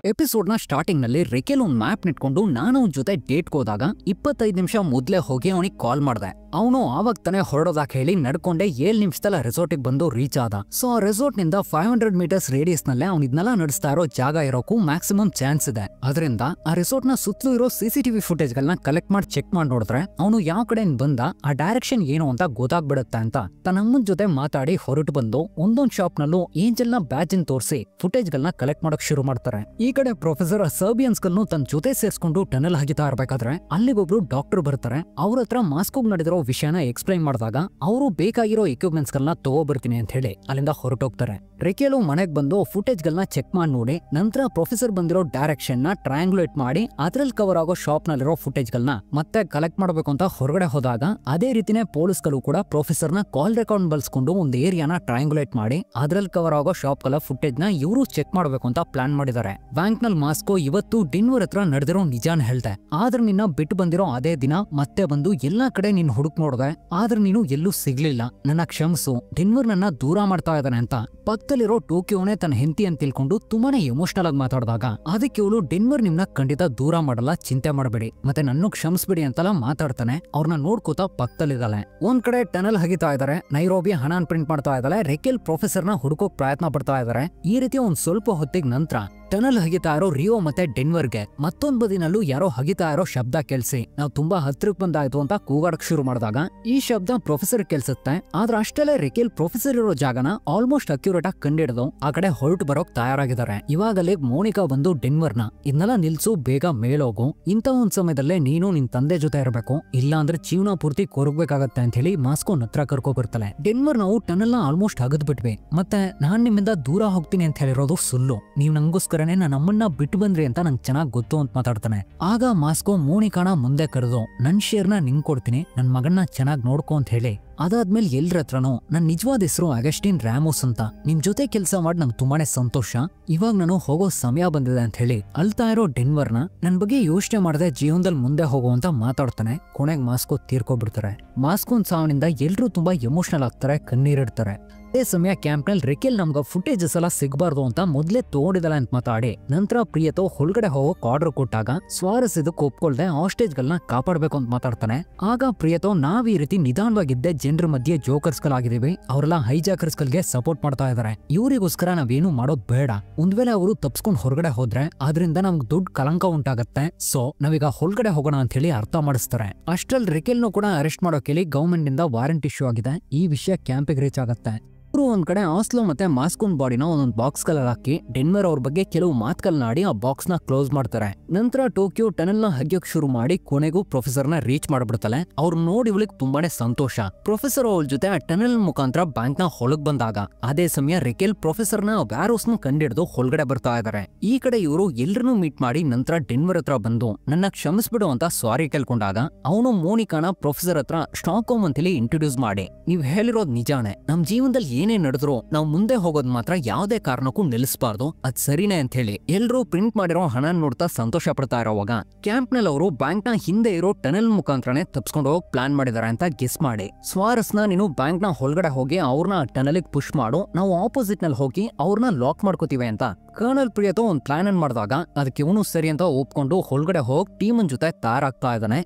ಎಪಿಸೋಡ್ ನ ಸ್ಟಾರ್ಟಿಂಗ್ ನಲ್ಲಿ ರೆಕೆಲ್ ಒಂದು ಮ್ಯಾಪ್ ನಿಟ್ಕೊಂಡು ನಾನು ಅವನ ಜೊತೆ ಡೇಟ್ ಹೋದಾಗ 25 ನಿಮಿಷ ಮೊದ್ಲೇ ಹೋಗಿ ಅವನಿಗೆ ಕಾಲ್ ಮಾಡಿದೆ. ಅವನು ಆವಾಗ ತಾನೇ ಹೊರಡೋದಾಕ್ ಹೇಳಿ ನಡ್ಕೊಂಡೆ 7 ನಿಮಿಷದಲ್ಲ ರೆಸಾರ್ಟಿಗೆ ಬಂದು ರೀಚ್ ಆದ. ಸೊ ಆ ರೆಸಾರ್ಟ್ ನಿಂದ 500 ಮೀಟರ್ಸ್ ರೇಡಿಯಸ್ ನಲ್ಲೇ ಅವ್ನು ಇದನ್ನೆಲ್ಲ ನಡೆಸ್ತಾ ಇರೋ ಜಾಗ ಇರೋಕ್ಕೂ ಮ್ಯಾಕ್ಸಿಮಮ್ ಚಾನ್ಸ್ ಇದೆ. ಅದರಿಂದ ಆ ರೆಸಾರ್ಟ್ ನ ಸುತ್ತಲೂ ಇರೋ CCTV ಫುಟೇಜ್ ಗಳನ್ನ ಕಲೆಕ್ಟ್ ಮಾಡಿ ಚೆಕ್ ಮಾಡಿ ನೋಡಿದ್ರೆ ಅವನು ಯಾವ ಕಡೆ ಬಂದ ಆ ಡೈರೆಕ್ಷನ್ ಏನು ಅಂತ ಗೊತ್ತಾಗ್ಬಿಡುತ್ತೆ ಅಂತ ತನ್ನ ಅಮ್ಮನ ಜೊತೆ ಮಾತಾಡಿ ಹೊರಟು ಬಂದು ಒಂದೊಂದ್ ಶಾಪ್ ನಲ್ಲೂ ಏಂಜಲ್ ನ ಬ್ಯಾಚ್ ತೋರಿಸಿ ಫುಟೇಜ್ ಗಳನ್ನ ಕಲೆಕ್ಟ್ ಮಾಡಕ್ ಶುರು ಮಾಡ್ತಾರೆ. ಈ ಕಡೆ ಪ್ರೊಫೆಸರ್ ಸರ್ಬಿಯನ್ಸ್ ಗಳನ್ನು ತನ್ನ ಜೊತೆ ಸೇರಿಸ್ಕೊಂಡು ಟನಲ್ ಹಾಕಿತಾ ಇರ್ಬೇಕಾದ್ರೆ ಅಲ್ಲಿಗೊಬ್ರು ಡಾಕ್ಟರ್ ಬರ್ತಾರೆ. ಅವ್ರ ಹತ್ರ ಮಾಸ್ಕೋಗ್ ನಡೆದಿರೋ ವಿಷಯನ ಎಕ್ಸ್ಪ್ಲೈನ್ ಮಾಡಿದಾಗ ಅವರು ಬೇಕಾಗಿರೋ ಎಕ್ವಿಪ್ಮೆಂಟ್ಸ್ ಗಳನ್ನ ತಗೋಬರ್ತೀನಿ ಅಂತ ಹೇಳಿ ಅಲ್ಲಿಂದ ಹೊರಟೋಗ್ತಾರೆ. ರೆಕೇಲು ಮನೆಗ್ ಬಂದು ಫುಟೇಜ್ ಗಳನ್ನ ಚೆಕ್ ಮಾಡಿ ನೋಡಿ ನಂತರ ಪ್ರೊಫೆಸರ್ ಬಂದಿರೋ ಡೈರೆಕ್ಷನ್ ನ ಟ್ರಯಾಂಗ್ಯುಲೇಟ್ ಮಾಡಿ ಅದ್ರಲ್ಲಿ ಕವರ್ ಆಗೋ ಶಾಪ್ ನಲ್ಲಿರೋ ಫುಟೇಜ್ ಗಳನ್ನ ಮತ್ತೆ ಕಲೆಕ್ಟ್ ಮಾಡಬೇಕು ಅಂತ ಹೊರಗಡೆ ಹೋದಾಗ ಅದೇ ರೀತಿನೇ ಪೊಲೀಸ್ಗಳು ಕೂಡ ಪ್ರೊಫೆಸರ್ ನ ಕಾಲ್ ರೆಕಾರ್ಡ್ ಬಳಸ್ಕೊಂಡು ಒಂದು ಏರಿಯಾನ ಟ್ರಯಾಂಗ್ಯುಲೇಟ್ ಮಾಡಿ ಅದ್ರಲ್ಲಿ ಕವರ್ ಆಗೋ ಶಾಪ್ ಗಳ ಫುಟೇಜ್ ನ ಇವರು ಚೆಕ್ ಮಾಡಬೇಕು ಅಂತ ಪ್ಲಾನ್ ಮಾಡಿದ್ದಾರೆ. ಬ್ಯಾಂಕ್ ನಲ್ಲಿ ಮಾಸ್ಕೋ ಇವತ್ತು ಡಿನ್ವರ್ ಹತ್ರ ನಡೆದಿರೋ ನಿಜಾನ್ ಹೇಳ್ದೆ. ಆದ್ರೆ ನಿನ್ನ ಬಿಟ್ಟು ಬಂದಿರೋ ಅದೇ ದಿನ ಮತ್ತೆ ಬಂದು ಎಲ್ಲಾ ಕಡೆ ನೀನ್ ಹುಡುಕ್ ನೋಡ್ದೆ, ಆದ್ರೆ ನೀನು ಎಲ್ಲೂ ಸಿಗ್ಲಿಲ್ಲ. ನನ್ನ ಕ್ಷಮಿಸು, ಡಿನ್ವರ್ ನನ್ನ ದೂರ ಮಾಡ್ತಾ ಇದ್ದಾನೆ ಅಂತ ಪಕ್ಕದಲ್ಲಿರೋ ಟೋಕಿಯೋನೇ ತನ್ನ ಹೆಂಡತಿ ಅಂತ ತಿಳ್ಕೊಂಡು ತುಂಬಾನೇ ಎಮೋಷನಲ್ ಆಗಿ ಮಾತಾಡಿದಾಗ ಅದಕ್ಕೆ ಇವಳು ಡಿನ್ವರ್ ನಿಮ್ನ ಖಂಡಿತ ದೂರ ಮಾಡಲ್ಲ, ಚಿಂತೆ ಮಾಡಬೇಡಿ, ಮತ್ತೆ ನನ್ನ ಕ್ಷಮಿಸ್ಬಿಡಿ ಅಂತೆಲ್ಲ ಮಾತಾಡ್ತಾನೆ. ಅವ್ರನ್ನ ನೋಡ್ಕೋತಾ ಪಕ್ಕದಲ್ಲಿದ್ದಾಳೆ. ಒಂದ್ ಕಡೆ ಟನಲ್ ಹಗಿತಾ ಇದಾರೆ, ನೈರೋಬಿ ಹಣನ್ ಪ್ರಿಂಟ್ ಮಾಡ್ತಾ ಇದ್ದಾಳೆ, ರೆಕೆಲ್ ಪ್ರೊಫೆಸರ್ ನ ಹುಡುಕೋಕ್ ಪ್ರಯತ್ನ ಪಡ್ತಾ ಇದಾರೆ. ಈ ರೀತಿ ಒಂದ್ ಸ್ವಲ್ಪ ಹೊತ್ತಿಗೆ ನಂತರ ಟನಲ್ ಹಗಿತಾ ಇರೋ ರಿಯೋ ಮತ್ತೆ ಡೆನ್ವರ್ಗೆ ಮತ್ತೊಂದ್ ಬದಿನಲ್ಲೂ ಯಾರೋ ಹಗಿತಾ ಇರೋ ಶಬ್ದ ಕೇಳಿಸಿ ನಾವು ತುಂಬಾ ಹತ್ರಕ್ ಬಂದಾಯ್ತು ಅಂತ ಕೂಗಾಡಕ್ ಶುರು ಮಾಡಿದಾಗ ಈ ಶಬ್ದ ಪ್ರೊಫೆಸರ್ ಕೇಳಿಸುತ್ತೆ. ಆದ್ರೆ ಅಷ್ಟಲ್ಲೇ ರೆಕೆಲ್ ಪ್ರೊಫೆಸರ್ ಇರೋ ಜಾಗನ ಆಲ್ಮೋಸ್ಟ್ ಅಕ್ಯುರೇಟ್ ಆಗಿ ಕಂಡಿಡಿದು ಆ ಕಡೆ ಹೊರಟು ಬರೋಕ್ ತಯಾರಾಗಿದ್ದಾರೆ. ಇವಾಗಲೇ ಮೋನಿಕಾ ಬಂದು ಡೆನ್ವರ್ನ ಇದನ್ನೆಲ್ಲ ನಿಲ್ಸು, ಬೇಗ ಮೇಲೋಗು, ಇಂಥ ಒಂದ್ ಸಮಯದಲ್ಲೇ ನೀನು ನಿನ್ ತಂದೆ ಜೊತೆ ಇರಬೇಕು, ಇಲ್ಲ ಅಂದ್ರೆ ಜೀವನ ಪೂರ್ತಿ ಕೊರಗಬೇಕಾಗತ್ತೆ ಅಂತ ಹೇಳಿ ಮಾಸ್ಕೋ ಹತ್ರ ಕರ್ಕೊ ಬರ್ತಾಳೆ. ಡೆನ್ವರ್ ನಾವು ಟನಲ್ ನ ಆಲ್ಮೋಸ್ಟ್ ಹಗದ್ ಬಿಟ್ವಿ, ಮತ್ತೆ ನಾನ್ ನಿಮ್ಮಿಂದ ದೂರ ಹೋಗ್ತೀನಿ ಅಂತ ಹೇಳಿರೋದು ಸುಳ್ಳು, ನೀವ್ ನಂಗೋಸ್ಕರ ನನ್ನ ಅಮ್ಮನ್ನ ಬಿಟ್ಟು ಬಂದ್ರಿ ಅಂತ ನಂಗೆ ಚೆನ್ನಾಗ್ ಗೊತ್ತು ಅಂತ ಮಾತಾಡ್ತಾನೆ. ಆಗ ಮಾಸ್ಕೋ ಮೋನಿಕಾನ ಮುಂದೆ ಕರೆದು ನನ್ ಶೇರ್ನ ನಿಂಗ್ ಕೊಡ್ತೀನಿ, ನನ್ ಮಗನ್ನ ಚೆನ್ನಾಗ್ ನೋಡ್ಕೊ ಅಂತ ಹೇಳಿ ಅದಾದ್ಮೇಲೆ ಎಲ್ರ ಹತ್ರನೂ ನನ್ ನಿಜವಾದ ಹೆಸರು ಅಗಸ್ಟಿನ್ ರಾಮೋಸ್ ಅಂತ, ನಿಮ್ ಜೊತೆ ಕೆಲಸ ಮಾಡಿ ನಂಗೆ ತುಂಬಾನೇ ಸಂತೋಷ, ಇವಾಗ ನಾನು ಹೋಗೋ ಸಮಯ ಬಂದಿದೆ ಅಂತ ಹೇಳಿ ಅಳ್ತಾ ಇರೋ ಡೆನ್ವರ್ನ ನನ್ ಬಗ್ಗೆ ಯೋಚನೆ ಮಾಡದೆ ಜೀವನದಲ್ಲಿ ಮುಂದೆ ಹೋಗೋ ಅಂತ ಮಾತಾಡ್ತಾನೆ. ಕೊನೆಗೆ ಮಾಸ್ಕೋ ತೀರ್ಕೊಬಿಡ್ತಾರೆ. ಮಾಸ್ಕೋನ್ ಸಾವನಿಂದ ಎಲ್ರೂ ತುಂಬಾ ಎಮೋಷನಲ್ ಆಗ್ತಾರೆ, ಕಣ್ಣೀರಿಡ್ತಾರೆ. ಅದೇ ಸಮಯ ಕ್ಯಾಂಪ್ ನಲ್ಲಿ ರೆಕೆಲ್ ನಮ್ಗ ಫುಟೇಜಸ್ ಎಲ್ಲ ಸಿಗಬಾರ್ದು ಅಂತ ಮೊದ್ಲೇ ತೋಡಿದಲ್ಲ ಅಂತ ಮಾತಾಡಿ ನಂತರ ಪ್ರಿಯತೋ ಹೊರಗಡೆ ಹೋಗೋಕ್ ಆರ್ಡರ್ ಕೊಟ್ಟಾಗ ಸ್ವಾರಸ್ ಇದಕ್ಕೆ ಒಪ್ಕೊಳ್ದೆ ಹಾಸ್ಟೇಜ್ ಗಳನ್ನ ಕಾಪಾಡ್ಬೇಕು ಅಂತ ಮಾತಾಡ್ತಾನೆ. ಆಗ ಪ್ರಿಯತೋ ನಾವ್ ಈ ರೀತಿ ನಿಧಾನವಾಗಿದ್ದೆ ಜನರ ಮಧ್ಯೆ ಜೋಕರ್ಸ್ ಗಳಾಗಿದ್ದೀವಿ, ಅವರೆಲ್ಲ ಹೈಜಾಕರ್ಸ್ ಗಳಿಗೆ ಸಪೋರ್ಟ್ ಮಾಡ್ತಾ ಇದಾರೆ, ಇವರಿಗೋಸ್ಕರ ನಾವೇನು ಮಾಡೋದ್ ಬೇಡ, ಒಂದ್ ವೇಳೆ ಅವರು ತಪ್ಸ್ಕೊಂಡ್ ಹೊರಗಡೆ ಹೋದ್ರೆ ಅದರಿಂದ ನಮ್ಗೆ ದೊಡ್ಡ ಕಲಂಕ ಉಂಟಾಗತ್ತೆ, ಸೊ ನಾವೀಗ ಹೊರಗಡೆ ಹೋಗೋಣ ಅಂತ ಹೇಳಿ ಅರ್ಥ ಮಾಡಿಸ್ತಾರೆ. ಅಷ್ಟ್ರಲ್ಲಿ ರೆಕೆಲ್ನು ಕೂಡ ಅರೆಸ್ಟ್ ಮಾಡೋಕೆ ಗವರ್ಮೆಂಟ್ ನಿಂದ ವಾರೆಂಟ್ ಇಶ್ಯೂ ಆಗಿದೆ. ಈ ವಿಷಯ ಕ್ಯಾಂಪಿಗೆ ರೀಚ್ ಆಗತ್ತೆ. ಒಂದ್ ಕಡೆ ಆಸ್ಲೋ ಮತ್ತೆ ಮಾಸ್ಕೋನ್ ಬಾಡಿನ ಒಂದೊಂದು ಬಾಕ್ಸ್ ಗಳಲ್ಲಿ ಹಾಕಿ ಡೆನ್ವರ್ ಅವ್ರ ಬಗ್ಗೆ ಕೆಲವು ಮಾತುಗಳನ್ನಾಡಿ ಆ ಬಾಕ್ಸ್ ನ ಕ್ಲೋಸ್ ಮಾಡ್ತಾರೆ. ನಂತರ ಟೋಕಿಯೋ ಟನಲ್ ನ ಹಗ್ಯೋಕ್ ಶುರು ಮಾಡಿ ಕೊನೆಗೂ ಪ್ರೊಫೆಸರ್ ನ ರೀಚ್ ಮಾಡ್ಬಿಡ್ತಾಳೆ. ಅವ್ರು ನೋಡಿ ಇವಳಿಗೆ ತುಂಬಾನೇ ಸಂತೋಷ. ಪ್ರೊಫೆಸರ್ ಅವಳ ಜೊತೆ ಆ ಟನಲ್ ಮುಖಾಂತರ ಬ್ಯಾಂಕ್ ನ ಹೊಳಗ್ ಬಂದಾಗ ಅದೇ ಸಮಯ ರೆಕೆಲ್ ಪ್ರೊಫೆಸರ್ ನ ವ್ಯಾರೋಸ್ ನ ಕಂಡಿಡಿದು ಹೊರಗಡೆ ಬರ್ತಾ ಇದಾರೆ. ಈ ಕಡೆ ಇವರು ಎಲ್ರನ್ನೂ ಮೀಟ್ ಮಾಡಿ ನಂತರ ಡೆನ್ವರ್ ಹತ್ರ ಬಂದು ನನ್ನ ಕ್ಷಮಿಸ್ಬಿಡು ಅಂತ ಸಾರಿ ಕೇಳ್ಕೊಂಡಾಗ ಅವನು ಮೋನಿಕಾನ ಪ್ರೊಫೆಸರ್ ಹತ್ರ ಸ್ಟಾಕ್ಹೋಮ್ ಅಂತೇಳಿ ಇಂಟ್ರೊಡ್ಯೂಸ್ ಮಾಡಿ ನೀವ್ ಹೇಳಿರೋದ್ ನಿಜಾನೆ, ನಮ್ ಜೀವನದಲ್ಲಿ ಏನೇ ನಡೆದ್ರು ನಾವು ಮುಂದೆ ಹೋಗೋದ್ ಮಾತ್ರ ಯಾವ್ದೇ ಕಾರಣಕ್ಕೂ ನಿಲ್ಲಿಸಬಾರ್ದು, ಅದ್ ಸರಿನೇ ಅಂತ ಹೇಳಿ ಎಲ್ರೂ ಪ್ರಿಂಟ್ ಮಾಡಿರೋ ಹಣ ನೋಡ್ತಾ ಸಂತೋಷ ಪಡ್ತಾ ಇರೋವಾಗ ಕ್ಯಾಂಪ್ ನಲ್ಲಿ ಅವರು ಬ್ಯಾಂಕ್ ನ ಹಿಂದೆ ಇರೋ ಟನಲ್ ಮುಖಾಂತರನೇ ತಪ್ಸ್ಕೊಂಡು ಹೋಗಿ ಪ್ಲಾನ್ ಮಾಡಿದಾರೆ ಅಂತ ಗೆಸ್ ಮಾಡಿ ಸ್ವಾರಸ್ನ ನೀನು ಬ್ಯಾಂಕ್ ನ ಹೊರಗಡೆ ಹೋಗಿ ಅವ್ರನ್ನ ಟನಲ್ ಪುಷ್ ಮಾಡು, ನಾವು ಆಪೋಸಿಟ್ ನಲ್ಲಿ ಹೋಗಿ ಅವ್ರನ್ನ ಲಾಕ್ ಮಾಡ್ಕೋತೀವಿ ಅಂತ ಕರ್ನಲ್ ಪ್ರಿಯತೋ ಒಂದ್ ಪ್ಲಾನ್ ಅನ್ ಮಾಡಿದಾಗ ಅದಕ್ಕೆ ಇವನು ಸರಿ ಅಂತ ಒಪ್ಕೊಂಡು ಹೊರಗಡೆ ಹೋಗಿ ಟೀಮ್ ಜೊತೆ ತಯಾರಾಗ್ತಾ ಇದ್ದಾನೆ.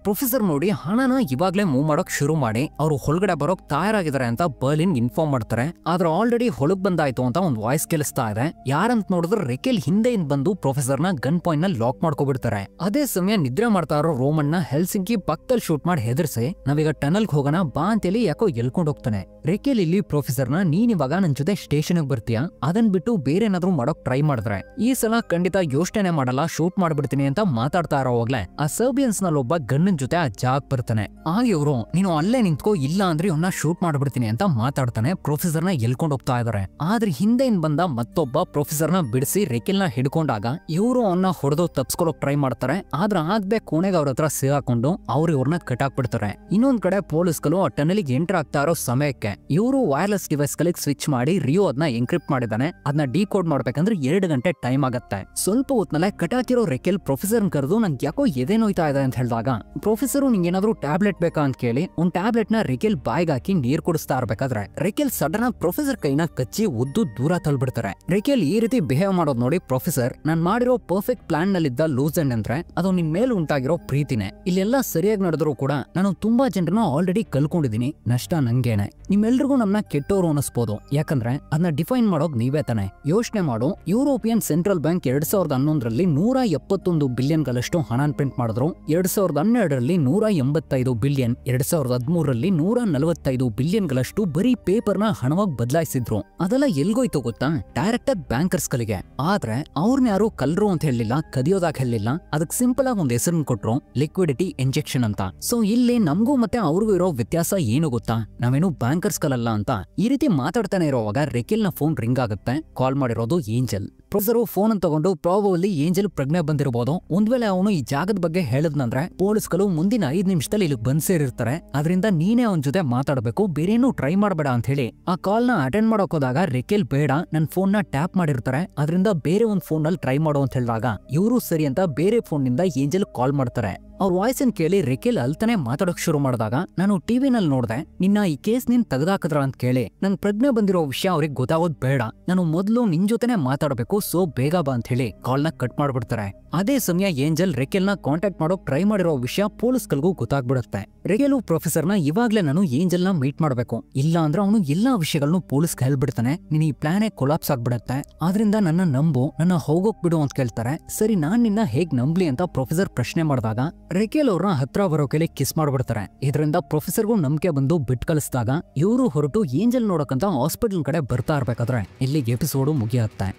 ಪ್ರೊಫೆಸರ್ ನೋಡಿ ಹಣನ ಇವಾಗ್ಲೇ ಮೂವ್ ಮಾಡೋಕ್ ಶುರು ಮಾಡಿ ಅವರು ಹೊರಗಡೆ ಬರೋಕ್ ತಯಾರಾಗಿದ್ದಾರೆ ಅಂತ ಬರ್ಲಿನ್ ಇನ್ಫಾರ್ಮ್ ಮಾಡ್ತಾರೆ. ಆದ್ರೆ ಆಲ್ರೆಡಿ ಹೊಳಗ್ ಬಂದಾಯ್ತು ಅಂತ ಒಂದು ವಾಯ್ಸ್ ಕೇಳಿಸ್ತಾ ಇದೆ. ಯಾರಂತ ನೋಡಿದ್ರೆ ರೆಕೆಲ್ ಹಿಂದೆಯಿಂದ ಬಂದು ಪ್ರೊಫೆಸರ್ನ ಗನ್ ಪಾಯಿಂಟ್ ನ ಲಾಕ್ ಮಾಡ್ಕೊಬಿಡ್ತಾರೆ. ಅದೇ ಸಮಯ ನಿದ್ರೆ ಮಾಡ್ತಾ ಇರೋ ರೋಮನ್ ನ ಹೆಲ್ಸಿಂಕಿ ಪಕ್ಕದಲ್ಲಿ ಶೂಟ್ ಮಾಡಿ ಹೆದರ್ಸಿ ನಾವೀಗ ಟನಲ್ ಹೋಗೋಣ ಬಾ ಅಂತೇಳಿ ಯಾಕೋ ಎಲ್ಕೊಂಡ್ ಹೋಗ್ತಾನೆ. ರೆಕೆಲ್ ಇಲ್ಲಿ ಪ್ರೊಫೆಸರ್ನ ನೀನ್ ಇವಾಗ ನನ್ ಜೊತೆ ಸ್ಟೇಷನ್ ಬರ್ತೀಯಾ, ಅದನ್ ಬಿಟ್ಟು ಬೇರೆ ಏನಾದ್ರೂ ಮಾಡೋಕ್ ಟ್ರೈ ಮಾಡಿದ್ರೆ ಈ ಸಲ ಖಂಡಿತ ಯೋಚನೆ ಮಾಡಲ್ಲ, ಶೂಟ್ ಮಾಡ್ಬಿಡ್ತೀನಿ ಅಂತ ಮಾತಾಡ್ತಾ ಇರೋವಾಗ್ಲೆ ಆ ಸರ್ಬಿಯನ್ಸ್ ನಲ್ಲಿ ಒಬ್ಬ ಗನ್ನನ್ ಜೊತೆ ಆ ಜಾಗ್ ಬರ್ತಾನೆ. ಆಗ ಇವರು ನೀನು ಅಲ್ಲೇ ನಿಂತ್ಕೋ, ಇಲ್ಲ ಅಂದ್ರೆ ಇವನ್ನ ಶೂಟ್ ಮಾಡ್ಬಿಡ್ತೀನಿ ಅಂತ ಮಾತಾಡ್ತಾನೆ. ಪ್ರೊಫೆಸರ್ನ ಎಲ್ಕೊಂಡ್ ಹೋಗ್ತಾ ಇದಾರೆ. ಆದ್ರೆ ಹಿಂದೆಯಿಂದ ಬಂದ ಮತ್ತೊಬ್ಬ ಪ್ರೊಫೆಸರ್ನ ಬಿಡಿಸಿ ರೆಕೆಲ್ನ ಹಿಡ್ಕೊಂಡಾಗ ಇವರು ಅವನ್ನ ಹೊಡೆದು ತಪ್ಸ್ಕೊಳಕ್ ಟ್ರೈ ಮಾಡ್ತಾರೆ. ಆದ್ರೆ ಆಗದೆ ಕೋಣೆಗೆ ಅವ್ರ ಹತ್ರ ಸೇರ್ಕೊಂಡು ಅವ್ರು ಇವ್ರನ್ನ ಕಟ್ಟಾಕ್ಬಿಡ್ತಾರೆ. ಇನ್ನೊಂದ್ ಕಡೆ ಪೊಲೀಸ್ಗಳು ಆ ಟನಲಿಗೆ ಎಂಟರ್ ಆಗ್ತಾ ಇರೋ ಸಮಯಕ್ಕೆ ಇವರು ವೈರ್ಲೆಸ್ ಡಿವೈಸ್ ಗಳಿಗೆ ಸ್ವಿಚ್ ಮಾಡಿ ರಿಯೋ ಅದನ್ನ ಎನ್ಕ್ರಿಪ್ಟ್ ಮಾಡಿದಾನೆ. ಅದನ್ನ ಡಿಕೋಡ್ ಮಾಡ್ಬೇಕಂದ್ರೆ 2 ಗಂಟೆ ಟೈಮ್ ಆಗತ್ತೆ. ಸ್ವಲ್ಪ ಹೊತ್ನಲ್ಲೇ ಕಟಾಕಿರೋ ರೆಕೆಲ್ ಪ್ರೊಫೆಸರ್ ಕರೆದು ನಂಗೆ ಯಾಕೋ ಎದೆ ನೋಯ್ತಾ ಇದೆ ಅಂತ ಹೇಳಿದಾಗ ಪ್ರೊಫೆಸರ್ ನಿಂಗೆ ಏನಾದ್ರು ಟ್ಯಾಬ್ಲೆಟ್ ಬೇಕಾ ಅಂತ ಕೇಳಿ ಒಂದ್ ಟ್ಯಾಬ್ಲೆಟ್ ನ ರೆಕೆಲ್ ಬಾಯ್ಗೆ ಹಾಕಿ ನೀರ್ ಕುಡಿಸ್ತಾ ಇರ್ಬೇಕಾದ್ರೆ ರೆಕೆಲ್ ಸಡನ್ ಆಗಿ ಪ್ರೊಫೆಸರ್ ಕೈನ ಕಚ್ಚಿ ಉದ್ದು ದೂರ ತಳ್ಬಿಡ್ತಾರೆ. ರೆಕೆಲ್ ಈ ರೀತಿ ಬಿಹೇವ್ ಮಾಡೋದು ನೋಡಿ ಪ್ರೊಫೆಸರ್ ನಾನ್ ಮಾಡಿರೋ ಪರ್ಫೆಕ್ಟ್ ಪ್ಲಾನ್ ನಲ್ಲಿದ್ದ ಲೂಸ್ ಎಂಡ್ ಅಂದ್ರೆ ಅದು ನಿನ್ ಮೇಲೆ ಉಂಟಾಗಿರೋ ಪ್ರೀತಿನೇ. ಇಲ್ಲೆಲ್ಲ ಸರಿಯಾಗಿ ನಡೆದ್ರು ಕೂಡ ನಾನು ತುಂಬಾ ಜನರನ್ನ ಆಲ್ರೆಡಿ ಕಲ್ಕೊಂಡಿದೀನಿ, ನಷ್ಟ ನಂಗೇನೆ. ನಿಮ್ಮೆಲ್ರಿಗೂ ನಮ್ಮನ್ನ ಕೆಟ್ಟೋರು ಅನಿಸ್ಬೋದು, ಯಾಕಂದ್ರೆ ಅದನ್ನ ಡಿಫೈನ್ ಮಾಡೋದು ನೀವೇ ತಾನೆ. ಯೋಚನೆ ಮಾಡು, ಯುರೋಪಿಯನ್ ಸೆಂಟ್ರಲ್ ಬ್ಯಾಂಕ್ 2011ರಲ್ಲಿ 171 ಬಿಲಿಯನ್ ಗಳಷ್ಟು ಹಣ ಪ್ರಿಂಟ್ ಮಾಡಿದ್ರು. 2012ರಲ್ಲಿ 185 ಬಿಲಿಯನ್, 2013ರಲ್ಲಿ 145 ಬಿಲಿಯನ್ ಗಳಷ್ಟು ಬರೀ ಪೇಪರ್ ನ ಹಣವಾಗಿ ಬದಲಾಯಿಸಿದ್ರು. ಅದೆಲ್ಲ ಎಲ್ಗೋಯ್ತು ಗೊತ್ತಾ? ಡೈರೆಕ್ಟ್ ಆಗಿ ಬ್ಯಾಂಕರ್ಸ್ ಗಳಿಗೆ. ಆದ್ರೆ ಅವ್ರನ್ನ ಯಾರು ಕಲ್ರು ಅಂತ ಹೇಳಿಲ್ಲ, ಕದಿಯೋದಾಗ ಹೇಳಿಲ್ಲ. ಅದಕ್ಕೆ ಸಿಂಪಲ್ ಆಗಿ ಒಂದ್ ಹೆಸರನ್ನ ಕೊಟ್ರು, ಲಿಕ್ವಿಡಿಟಿ ಇಂಜೆಕ್ಷನ್ ಅಂತ. ಸೊ ಇಲ್ಲಿ ನಮಗೂ ಮತ್ತೆ ಅವ್ರಿಗೂ ಇರೋ ವ್ಯತ್ಯಾಸ ಏನು ಗೊತ್ತಾ? ನಾವೇನು ಬ್ಯಾಂಕರ್ಸ್ ಕಲಲ್ಲ ಅಂತ. ಈ ರೀತಿ ಮಾತಾಡ್ತಾನೆ ಇರೋವಾಗ ರೆಕೆಲ್ ನ ಫೋನ್ ರಿಂಗ್ ಆಗುತ್ತೆ. ಕಾಲ್ ಮಾಡಿರೋದು ಏಂಜಲ್. ಪ್ರೊಫೆಸರ್ ಫೋನ್ ಅನ್ನು ತಗೊಂಡು ಪ್ರಾಬಬಲಿ ಏಂಜಲ್ ಪ್ರಜ್ಞೆ ಬಂದಿರಬಹುದು. ಒಂದ್ ವೇಳೆ ಅವನು ಈ ಜಾಗದ ಬಗ್ಗೆ ಹೇಳದ್ನಂದ್ರೆ ಪೊಲೀಸ್ಗಳು ಮುಂದಿನ 5 ನಿಮಿಷದಲ್ಲಿ ಇಲ್ಲಿ ಬಂದ್ ಸೇರಿರ್ತಾರೆ. ಅದರಿಂದ ನೀನೇ ಅವನ ಜೊತೆ ಮಾತಾಡಬೇಕು, ಬೇರೇನು ಟ್ರೈ ಮಾಡಬೇಡ ಅಂತ ಹೇಳಿ ಆ ಕಾಲ್ ನ ಅಟೆಂಡ್ ಮಾಡೋಕ್ ಹೋದಾಗ ರೆಕೆಲ್ ಬೇಡ, ನನ್ ಫೋನ್ ನ ಟ್ಯಾಪ್ ಮಾಡಿರ್ತಾರೆ, ಅದರಿಂದ ಬೇರೆ ಒಂದ್ ಫೋನ್ ನಲ್ಲಿ ಟ್ರೈ ಮಾಡೋ ಅಂತ ಹೇಳಿದಾಗ ಇವರು ಸರಿ ಅಂತ ಬೇರೆ ಫೋನ್ ನಿಂದ ಏಂಜಲ್ ಕಾಲ್ ಮಾಡ್ತಾರೆ. ಅವ್ರ ವಾಯ್ಸ್ ಅನ್ ಕೇಳಿ ರೆಕೆಲ್ ಅಲ್ತಾನೆ ಮಾತಾಡೋಕ್ ಶುರು ಮಾಡಿದಾಗ ನಾನು ಟಿವಿನಲ್ಲಿ ನೋಡ್ದೆ, ನಿನ್ನ ಈ ಕೇಸ್ ನೀನ್ ತೆಗೆದಾಕದ್ರ ಅಂತ ಕೇಳಿ ನನ್ ಪ್ರಜ್ಞೆ ಬಂದಿರೋ ವಿಷಯ ಅವ್ರಿಗೆ ಗೊತ್ತಾಗೋದ್ ಬೇಡ, ನಾನು ಮೊದಲು ನಿನ್ ಜೊತೆನೆ ಮಾತಾಡಬೇಕು, ಸೊ ಬೇಗ ಬಾ ಅಂತ ಹೇಳಿ ಕಾಲ್ ನ ಕಟ್ ಮಾಡ್ಬಿಡ್ತಾರೆ. ಅದೇ ಸಮಯ ಏಂಜಲ್ ರೆಕೆಲ್ ನ ಕಾಂಟ್ಯಾಕ್ಟ್ ಮಾಡೋಕ್ ಟ್ರೈ ಮಾಡಿರೋ ವಿಷಯ ಪೊಲೀಸ್ಗಳಿಗೂ ಗೊತ್ತಾಗ್ಬಿಡುತ್ತೆ. ರೆಕೆಲು ಪ್ರೊಫೆಸರ್ನ ಇವಾಗ್ಲೇ ನಾನು ಏಂಜಲ್ ನ ಮೀಟ್ ಮಾಡ್ಬೇಕು, ಇಲ್ಲ ಅಂದ್ರೆ ಅವನು ಎಲ್ಲಾ ವಿಷಯಗಳನ್ನು ಪೊಲೀಸ್ ಹೇಳ್ಬಿಡ್ತಾನೆ, ನೀನ್ ಈ ಪ್ಲಾನೇ ಕೊಲಾಪ್ಸ್ ಆಗ್ಬಿಡತ್ತೆ, ಆದ್ರಿಂದ ನನ್ನ ನಂಬು, ನನ್ನ ಹೋಗೋಕ್ ಬಿಡು ಅಂತ ಕೇಳ್ತಾರೆ. ಸರಿ ನಾನ್ ನಿನ್ನ ಹೇಗ್ ನಂಬ್ಲಿ ಅಂತ ಪ್ರೊಫೆಸರ್ ಪ್ರಶ್ನೆ ಮಾಡಿದಾಗ ರೆಕೆಲ್ ಅವ್ರನ್ನ ಹತ್ರ ಬರೋಕೆಲಿ ಕಿಸ್ ಮಾಡ್ಬಿಡ್ತಾರೆ. ಇದರಿಂದ ಪ್ರೊಫೆಸರ್ಗೂ ನಂಬಿಕೆ ಬಂದು ಬಿಟ್ ಕಳಿಸಿದಾಗ ಇವರು ಹೊರಟು ಏಂಜಲ್ ನೋಡಕ್ಕಂತ ಹಾಸ್ಪಿಟಲ್ ಕಡೆ ಬರ್ತಾ ಇರ್ಬೇಕಾದ್ರೆ ಇಲ್ಲಿಗೆ ಎಪಿಸೋಡು ಮುಗಿಯುತ್ತೆ.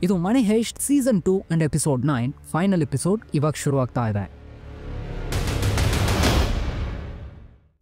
ಇದು money heist season 2 and episode 9 final episode ಇವಾಗ ಶುರು ಆಗ್ತಾ ಇದೆ.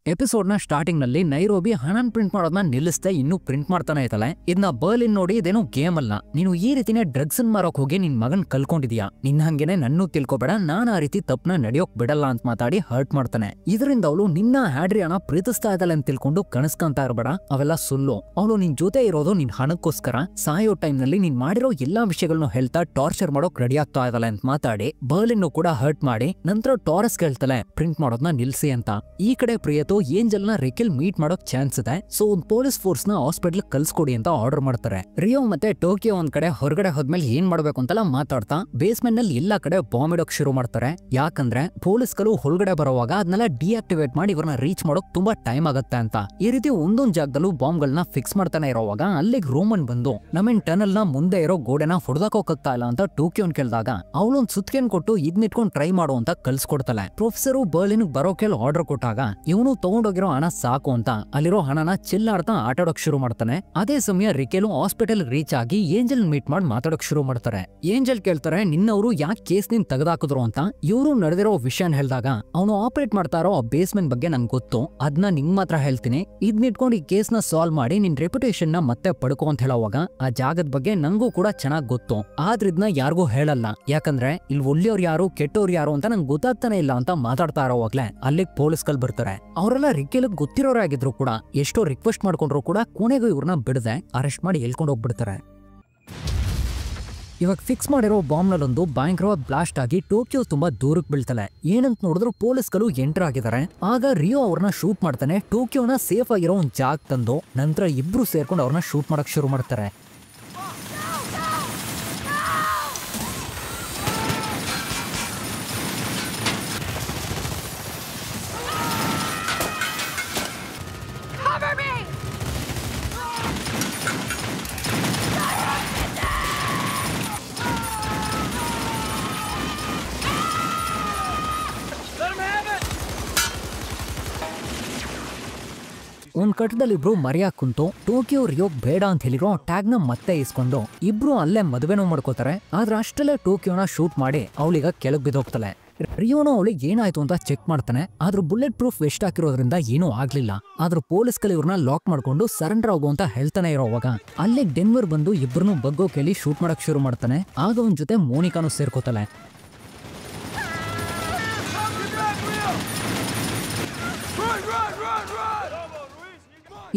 ಎಪಿಸೋಡ್ ನ ಸ್ಟಾರ್ಟಿಂಗ್ ನಲ್ಲಿ ನೈರೋಬಿ ಹಣನ್ ಪ್ರಿಂಟ್ ಮಾಡೋದನ್ನ ನಿಲ್ಲಿಸ್ತೆ ಇನ್ನೂ ಪ್ರಿಂಟ್ ಮಾಡ್ತಾನೆ ಇತ್ತಲೆ. ಇದನ್ನ ಬರ್ಲಿನ್ ನೋಡಿ ಇದೇನು ಗೇಮ್ ಅಲ್ಲ, ನೀನು ಈ ರೀತಿನೇ ಡ್ರಗ್ಸ್ ಮಾರೋಕ್ ಹೋಗಿ ನಿನ್ ಮಗನ್ ಕಲ್ಕೊಂಡಿದ್ಯಾ, ನಿನ್ ಹಂಗೇನೆ ನನ್ನೂ ತಿಳ್ಕೊಬೇಡ, ನಾನ್ ಆ ರೀತಿ ತಪ್ಪನ ನಡೆಯೋಕ್ ಬಿಡಲ್ಲ ಅಂತ ಮಾತಾಡಿ ಹರ್ಟ್ ಮಾಡ್ತಾನೆ. ಇದರಿಂದ ಅವಳು ನಿನ್ನ ಹ್ಯಾಡ್ರಿಯಾನ ಪ್ರೀತಿಸ್ತಾ ಇದ್ದಾಳೆ ಅಂತ ತಿಳ್ಕೊಂಡು ಕನಸ್ಕಂತ ಇರಬೇಡ, ಅವೆಲ್ಲ ಸುಳ್ಳು. ಅವಳು ನಿನ್ ಜೊತೆ ಇರೋದು ನಿನ್ ಹಣಕ್ಕೋಸ್ಕರ, ಸಾಯೋ ಟೈಮ್ ನಲ್ಲಿ ನೀನ್ ಮಾಡಿರೋ ಎಲ್ಲಾ ವಿಷಯಗಳನ್ನು ಹೇಳ್ತಾ ಟಾರ್ಚರ್ ಮಾಡೋಕ್ ರೆಡಿ ಆಗ್ತಾ ಇದ್ದಾಳೆ ಅಂತ ಮಾತಾಡಿ ಬರ್ಲಿನ್ ಕೂಡ ಹರ್ಟ್ ಮಾಡಿ ನಂತರ ಟಾರಸ್ ಕೇಳ್ತಾಳೆ ಪ್ರಿಂಟ್ ಮಾಡೋದನ್ನ ನಿಲ್ಸಿ ಅಂತ. ಈ ಕಡೆ ಪ್ರಿಯತು ಏಂಜಲ್ ನ ರೆಕೆಲ್ ಮೀಟ್ ಮಾಡೋಕ್ ಚಾನ್ಸ್ ಇದೆ, ಸೊ ಒಂದ್ ಪೊಲೀಸ್ ಫೋರ್ಸ್ ನ ಹಾಸ್ಪಿಟಲ್ ಕಲ್ಸ್ಕೊಡಿ ಅಂತ ಆರ್ಡರ್ ಮಾಡ್ತಾರೆ. ರಿಯೋ ಮತ್ತೆ ಟೋಕಿಯೋ ಒಂದ್ ಕಡೆ ಹೊರಗಡೆ ಹೋದ್ಮೇಲೆ ಏನ್ ಮಾಡ್ಬೇಕು ಅಂತೆಲ್ಲ ಮಾತಾಡ್ತಾ ಬೇಸ್ಮೆಂಟ್ ನಲ್ಲಿ ಎಲ್ಲಾ ಕಡೆ ಬಾಂಬ್ ಇಡೋಕ್ ಶುರು ಮಾಡ್ತಾರೆ. ಯಾಕಂದ್ರೆ ಪೊಲೀಸ್ಗಳು ಹೊರಗಡೆ ಬರುವಾಗ ಅದನ್ನೆಲ್ಲ ಡಿಆಕ್ಟಿವೇಟ್ ಮಾಡಿ ಇವ್ರನ್ನ ರೀಚ್ ಮಾಡೋಕ್ ತುಂಬಾ ಟೈಮ್ ಆಗತ್ತೆ ಅಂತ. ಈ ರೀತಿ ಒಂದೊಂದ್ ಜಾಗದಲ್ಲೂ ಬಾಂಬ್ ಗಳನ್ನ ಫಿಕ್ಸ್ ಮಾಡ್ತಾನೆ ಇರೋವಾಗ ಅಲ್ಲಿಗೆ ರೋಮನ್ ಬಂದು ನಮ್ಮಿನ್ ಟನಲ್ ನ ಮುಂದೆ ಇರೋ ಗೋಡೆನ ಹೊಡೆದಾಕೋಗ್ತಾ ಇಲ್ಲ ಅಂತ ಟೋಕಿಯೋನ್ ಕೇಳಿದಾಗ ಅವಳೊಂದ್ ಸುತ್ಕೇನ್ ಕೊಟ್ಟು ಇದ್ನಿಟ್ಕೊಂಡ್ ಟ್ರೈ ಮಾಡು ಅಂತ ಕಲ್ಸ್ಕೊಡ್ತಾಳೆ. ಪ್ರೊಫೆಸರ್ ಬರ್ಲಿನ್ ಬರೋಕೆಲ್ ಆರ್ಡರ್ ಕೊಟ್ಟಾಗ ಇವನು ತಗೊಂಡೋಗಿರೋ ಹಣ ಸಾಕು ಅಂತ ಅಲ್ಲಿರೋ ಹಣನ ಚಿಲ್ಲಾಡ್ತಾ ಆಟಾಡೋಕ್ ಶುರು ಮಾಡ್ತಾನೆ. ಅದೇ ಸಮಯ ರಿಕೆಲು ಹಾಸ್ಪಿಟಲ್ ರೀಚ್ ಆಗಿ ಏಂಜಲ್ ಮೀಟ್ ಮಾಡಿ ಮಾತಾಡೋಕ್ ಶುರು ಮಾಡ್ತಾರೆ. ಏಂಜಲ್ ಕೇಳ್ತಾರೆ ನಿನ್ನವರು ಯಾಕೆ ಕೇಸ್ ನಿನ್ ತೆಗೆದಾಕಿದ್ರು ಅಂತ. ಇವರು ನಡೆದಿರೋ ವಿಷಯನ ಹೇಳಿದಾಗ ಅವನು ಆಪರೇಟ್ ಮಾಡ್ತಾ ಇರೋ ಬೇಸ್ಮೆಂಟ್ ಬಗ್ಗೆ ನಂಗೆ ಗೊತ್ತು, ಅದನ್ನ ನಿಂಗ್ ಮಾತ್ರ ಹೇಳ್ತೀನಿ, ಇದ್ನಿಟ್ಕೊಂಡು ಈ ಕೇಸ್ ನ ಸಾಲ್ವ್ ಮಾಡಿ ನಿನ್ ರೆಪ್ಯುಟೇಷನ್ ನ ಮತ್ತೆ ಪಡ್ಕೋ ಅಂತ ಹೇಳೋವಾಗ ಆ ಜಾಗದ ಬಗ್ಗೆ ನಂಗೂ ಕೂಡ ಚೆನ್ನಾಗ್ ಗೊತ್ತು, ಆದ್ರೆ ಇದನ್ನ ಯಾರಿಗೂ ಹೇಳಲ್ಲ, ಯಾಕಂದ್ರೆ ಇಲ್ಲಿ ಒಳ್ಳೆಯವ್ರು ಯಾರು ಕೆಟ್ಟವ್ರು ಯಾರು ಅಂತ ನಂಗೆ ಗೊತ್ತಾಗ್ತಾನೆ ಇಲ್ಲ ಅಂತ ಮಾತಾಡ್ತಾ ಇರೋವಾಗ್ಲೆ ಅಲ್ಲಿಗೆ ಪೊಲೀಸ್ಗಳು ಬರ್ತಾರೆ. ಅವರೆಲ್ಲ ರಿಕೆಲ್ ಗೊತ್ತಿರೋರೇ ಆಗಿದ್ರು ಕೂಡ ಎಷ್ಟೋ ರಿಕ್ವೆಸ್ಟ್ ಮಾಡ್ಕೊಂಡ್ರು ಕೂಡ ಕೊನೆಗೂ ಇವ್ರನ್ನ ಬಿಡದೆ ಅರೆಸ್ಟ್ ಮಾಡಿ ಹೇಳ್ಕೊಂಡು ಹೋಗ್ಬಿಡ್ತಾರೆ. ಇವಾಗ ಫಿಕ್ಸ್ ಮಾಡಿರೋ ಬಾಂಬ್ ನಲ್ಲೊಂದು ಭಯಂಕರವಾದ ಬ್ಲಾಸ್ಟ್ ಆಗಿ ಟೋಕಿಯೋ ತುಂಬಾ ದೂರಕ್ಕೆ ಬೀಳ್ತಾಳೆ. ಏನಂತ ನೋಡಿದ್ರು ಪೊಲೀಸ್ಗಳು ಎಂಟರ್ ಆಗಿದ್ದಾರೆ. ಆಗ ರಿಯೋ ಅವ್ರನ್ನ ಶೂಟ್ ಮಾಡ್ತಾನೆ. ಟೋಕಿಯೋನ ಸೇಫ್ ಆಗಿರೋ ಒಂದ್ ಜಾಗ ತಂದು ನಂತರ ಇಬ್ರು ಸೇರ್ಕೊಂಡು ಅವ್ರನ್ನ ಶೂಟ್ ಮಾಡಕ್ ಶುರು ಮಾಡ್ತಾರೆ. ಒಂದ್ ಕಟ್ಟದಲ್ಲಿ ಇಬ್ರು ಮರೆಯಾಕ್ ಕುಂತು ಟೋಕಿಯೋ ರಿಯೋ ಬೇಡ ಅಂತ ಹೇಳಿರೋ ಟ್ಯಾಗ್ ನ ಮತ್ತೆ ಇಸ್ಕೊಂಡು ಇಬ್ರು ಅಲ್ಲೇ ಮದುವೆನೂ ಮಾಡ್ಕೋತಾರೆ. ಆದ್ರೆ ಅಷ್ಟಲ್ಲೇ ಟೋಕಿಯೋನ ಶೂಟ್ ಮಾಡಿ ಅವಳಿಗ ಕೆಳಗ್ ಬಿದ್ದೋಗ್ತಾಳೆ. ರಿಯೋನೋ ಅವಳಿಗೆ ಏನಾಯ್ತು ಅಂತ ಚೆಕ್ ಮಾಡ್ತಾನೆ. ಆದ್ರೂ ಬುಲೆಟ್ ಪ್ರೂಫ್ ವೆಸ್ಟ್ ಹಾಕಿರೋದ್ರಿಂದ ಏನೂ ಆಗ್ಲಿಲ್ಲ. ಆದ್ರೂ ಪೊಲೀಸ್ಗಳು ಇವ್ರನ್ನ ಲಾಕ್ ಮಾಡ್ಕೊಂಡು ಸರೆಂಡರ್ ಆಗೋ ಅಂತ ಹೇಳ್ತಾನೆ ಇರೋವಾಗ ಅಲ್ಲೇ ಡೆನ್ವರ್ ಬಂದು ಇಬ್ಬರನ್ನು ಬಗ್ಗೋ ಕೇಳಿ ಶೂಟ್ ಮಾಡಕ್ ಶುರು ಮಾಡ್ತಾನೆ. ಆಗ ಅವನ ಜೊತೆ ಮೋನಿಕಾನು ಸೇರ್ಕೋತಾಳೆ.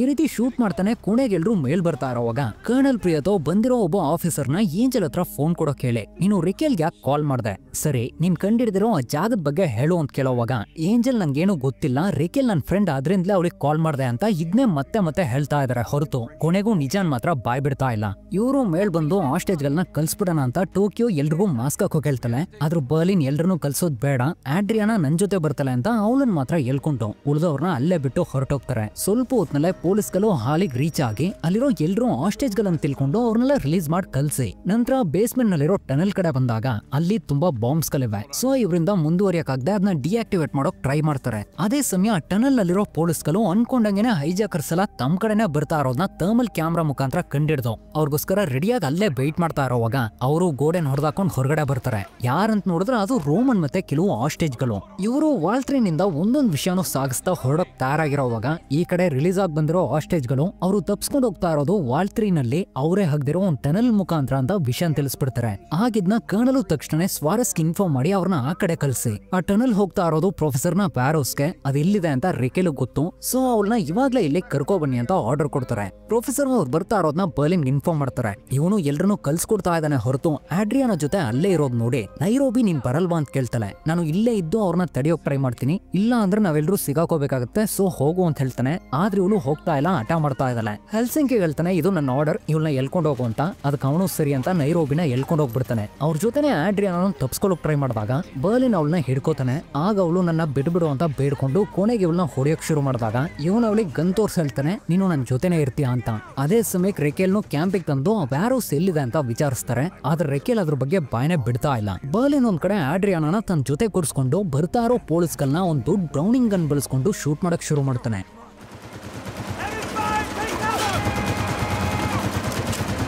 ಈ ರೀತಿ ಶೂಟ್ ಮಾಡ್ತಾನೆ. ಕೋಣೆಗೆ ಎಲ್ರು ಮೇಲ್ ಬರ್ತಾ ಇರೋವಾಗ ಕರ್ನಲ್ ಪ್ರಿಯತೋ ಬಂದಿರೋ ಒಬ್ಬ ಆಫೀಸರ್ನ ಏಂಜಲ್ ಹತ್ರ ಫೋನ್ ಕೊಡೋಕ್ ಹೇಳಿ, ನೀನು ರಿಕೆಲ್ಗೆ ಯಾಕೆ ಕಾಲ್ ಮಾಡ್ದೆ, ಸರಿ ನೀನ್ ಕಂಡಿಡಿದಿರೋ ಆ ಜಾಗದ ಬಗ್ಗೆ ಹೇಳು ಅಂತ ಕೇಳೋವಾಗ ಏಂಜಲ್ ನನ್ಗೇನು ಗೊತ್ತಿಲ್ಲ, ರಿಕೆಲ್ ನನ್ ಫ್ರೆಂಡ್ ಆದ್ರಿಂದಲೇ ಅವಳಿಗೆ ಕಾಲ್ ಮಾಡ್ದೆ ಅಂತ ಇದನ್ನೇ ಮತ್ತೆ ಮತ್ತೆ ಹೇಳ್ತಾ ಇದಾರೆ ಹೊರತು ಕೊನೆಗೂ ನಿಜಾನ್ ಮಾತ್ರ ಬಾಯ್ ಬಿಡ್ತಾ ಇಲ್ಲ. ಇವರು ಮೇಲ್ ಬಂದು ಹಾಸ್ಟೇಜ್ ಗಳನ್ನ ಕಲ್ಸ್ಬಿಡೋಣ ಅಂತ ಟೋಕಿಯೋ ಎಲ್ರಿಗೂ ಮಾಸ್ಕ್ ಹಾಕೋಕ್ ಹೇಳ್ತಾಳೆ. ಆದ್ರೂ ಬರ್ಲಿನ್ ಎಲ್ರನ್ನೂ ಕಲ್ಸೋದ್ ಬೇಡ, ಆಡ್ರಿಯಾನ ನನ್ ಜೊತೆ ಬರ್ತಾಳೆ ಅಂತ ಅವಳನ್ ಮಾತ್ರ ಎಲ್ಕೊಂಡು ಉಳಿದವ್ರನ್ನ ಅಲ್ಲೇ ಬಿಟ್ಟು ಹೊರಟೋಗ್ತಾರೆ. ಸ್ವಲ್ಪ ಹೊತ್ನಲ್ಲೇ ಪೊಲೀಸ್ಗಳು ಹಾಲಿಗೆ ರೀಚ್ ಆಗಿ ಅಲ್ಲಿರೋ ಎಲ್ರೂ ಹಾಸ್ಟೇಜ್ ಗಳನ್ನ ತಿಳ್ಕೊಂಡು ಅವ್ರನ್ನೆಲ್ಲ ರಿಲೀಸ್ ಮಾಡಿ ಕಲ್ಸಿ ನಂತರ ಬೇಸ್ಮೆಂಟ್ ನಲ್ಲಿರೋ ಟನಲ್ ಕಡೆ ಬಂದಾಗ ಅಲ್ಲಿ ತುಂಬಾ ಬಾಂಬ್ಸ್ ಗಳಿವೆ. ಸೊ ಇವರಿಂದ ಮುಂದುವರಿಯಕ್ಕಾಗದೆ ಅದನ್ನ ಡಿಆಕ್ಟಿವೇಟ್ ಮಾಡೋಕ್ ಟ್ರೈ ಮಾಡ್ತಾರೆ. ಅದೇ ಸಮಯ ಟನಲ್ ನಲ್ಲಿರೋ ಪೊಲೀಸ್ಗಳು ಅನ್ಕೊಂಡಂಗೆನೆ ಹೈಜಾಕರ್ಸ್ ಎಲ್ಲ ತಮ್ಮ ಕಡೆನೆ ಬರ್ತಾ ಇರೋದನ್ನ ಥರ್ಮಲ್ ಕ್ಯಾಮ್ರಾ ಮುಖಾಂತರ ಕಂಡಿಡ್ದು ಅವ್ರಿಗೋಸ್ಕರ ರೆಡಿಯಾಗಿ ಅಲ್ಲೇ ಬೈಟ್ ಮಾಡ್ತಾ ಇರೋವಾಗ ಅವರು ಗೋಡೆನ್ ಹೊಡೆದಾಕೊಂಡು ಹೊರಗಡೆ ಬರ್ತಾರೆ. ಯಾರಂತ ನೋಡಿದ್ರೆ ಅದು ರೋಮನ್ ಮತ್ತೆ ಕೆಲವು ಹಾಸ್ಟೇಜ್ ಗಳು. ಇವರು ವಾಲ್ಟ್ರಿನಿಂದ ಒಂದೊಂದು ವಿಷಯನೂ ಸಾಗಿಸ್ತಾ ಹೊರಡಕ್ ತಯಾರಾಗಿರೋವಾಗ ಈ ಕಡೆ ರಿಲೀಸ್ ಆಗಿ ಬಂದಿರೋ ಹಾಸ್ಟೇಜ್ ಗಳು ಅವರು ತಪ್ಸ್ಕೊಂಡು ಹೋಗ್ತಾ ಇರೋದು ವಾಲ್ಟ್ರಿನಲ್ಲಿ ಅವರೇ ಹಗ್ದಿರೋ ಒಂದು ಟನಲ್ ಮುಖಾಂತರ ಅಂತ ವಿಷಯ ತಿಳಿಸ್ಬಿಡ್ತಾರೆ. ಆಗಿದ್ನ ಕರ್ನಲ್ ತಕ್ಷಣ ಸ್ವಾರಸ್ಗೆ ಇನ್ಫಾರ್ಮ್ ಮಾಡಿ ಅವ್ರನ್ನ ಆ ಕಡೆ ಕಳಿಸಿ ಆ ಟನಲ್ ಹೋಗ್ತಾ ಇರೋದು ಪ್ರೊಫೆಸರ್ ನ ಪ್ಯಾರೋಸ್ಗೆ ಅದು ಎಲ್ಲಿದೆ ಅಂತ ರಿಕೆಲು ಗೊತ್ತು. ಸೊ ಅವ್ಳನ್ನ ಇವಾಗ್ಲೇ ಇಲ್ಲಿ ಕರ್ಕೊ ಬನ್ನಿ ಅಂತ ಆರ್ಡರ್ ಕೊಡ್ತಾರೆ. ಪ್ರೊಫೆಸರ್ ಅವ್ರು ಬರ್ತಾ ಇರೋದನ್ನ ಬರ್ಲಿನ್ ಇನ್ಫಾರ್ಮ್ ಮಾಡ್ತಾರೆ. ಇವನು ಎಲ್ರನ್ನೂ ಕಲ್ಸ್ಕೊಡ್ತಾ ಇದ್ದಾನೆ ಹೊರತು ಆಡ್ರಿಯಾನ ಜೊತೆ ಅಲ್ಲೇ ಇರೋದು ನೋಡಿ ನೈರೋಬಿ ನೀನ್ ಬರಲ್ವಾ ಅಂತ ಕೇಳ್ತಾಳೆ. ನಾನು ಇಲ್ಲೇ ಇದ್ದು ಅವ್ರನ್ನ ತಡೆಯೋಕ್ ಟ್ರೈ ಮಾಡ್ತೀನಿ, ಇಲ್ಲ ಅಂದ್ರೆ ನಾವೆಲ್ಲರೂ ಸಿಗಾಕೋಬೇಕಾಗತ್ತೆ, ಸೊ ಹೋಗು ಅಂತ ಹೇಳ್ತಾನೆ. ಆದ್ರೆ ಇವಳು ಹೋಗ್ತಾ ಇಲ್ಲ, ಹಠ ಮಾಡ್ತಾ ಇದ್ದಾಳೆ. ಹೆಲ್ಸಿಂಕಿ ಹೇಳ್ತಾನೆ ಇದು ನನ್ನ ಆರ್ಡರ್, ಇವಳನ್ನ ಎಲ್ಕೊಂಡು ಹೋಗು ಅಂತ. ಅದಕ್ಕೆ ಅವನು ಸರಿ ಅಂತ ನೈರೋಬಿನ ಎಲ್ಕೊಂಡು ಹೋಗ್ಬಿಡ್ತಾನೆ. ಅವ್ರ ಜೊತೆನೆ ಆಡ್ರಿಯಾನ ತಪ್ಸ್ಕೊಳ್ಳೋಕ್ ಟ್ರೈ ಮಾಡಿದಾಗ ಬರ್ಲಿನ್ ಅವಳನ್ನ ಹಿಡ್ಕೋತಾನೆ. ಆಗ ಅವಳು ನನ್ನ ಬಿಡ್ಬಿಡು ಅಂತ ಬೇಡ್ಕೊಂಡು ಕೊನೆಗೆ ಇವಳನ್ನ ಹೊಡೆಯೋಕ್ ಶುರು ಮಾಡಿದಾಗ ಇವನು ಅವಳಿಗೆ ಗನ್ ತೋರ್ಸ್ ಹೇಳ್ತಾನೆ, ನೀನು ನನ್ನ ಜೊತೆನೆ ಇರ್ತೀಯ ಅಂತ. ಅದೇ ಸಮಯಕ್ಕೆ ರೆಕೆಲ್ನು ಕ್ಯಾಂಪಿಗೆ ತಂದು ವ್ಯಾರೋಸ್ ಎಲ್ಲಿದೆ ಅಂತ ವಿಚಾರಿಸ್ತಾರೆ. ಆದ್ರೆ ರೆಕೆಲ್ ಅದ್ರ ಬಗ್ಗೆ ಬಾಯನೆ ಬಿಡ್ತಾ ಇಲ್ಲ. ಬರ್ಲಿನ್ ಒಂದ್ ಕಡೆ ಆಡ್ರಿಯಾನ ತನ್ನ ಜೊತೆ ಕೂರಿಸ್ಕೊಂಡು ಬರ್ತಾ ಇರೋ ಪೊಲೀಸ್ಗಳನ್ನ ಒಂದು ದೊಡ್ಡ ಬ್ರೌನಿಂಗ್ ಗನ್ ಬಳಸ್ಕೊಂಡು ಶೂಟ್ ಮಾಡಕ್ ಶುರು ಮಾಡ್ತಾನೆ.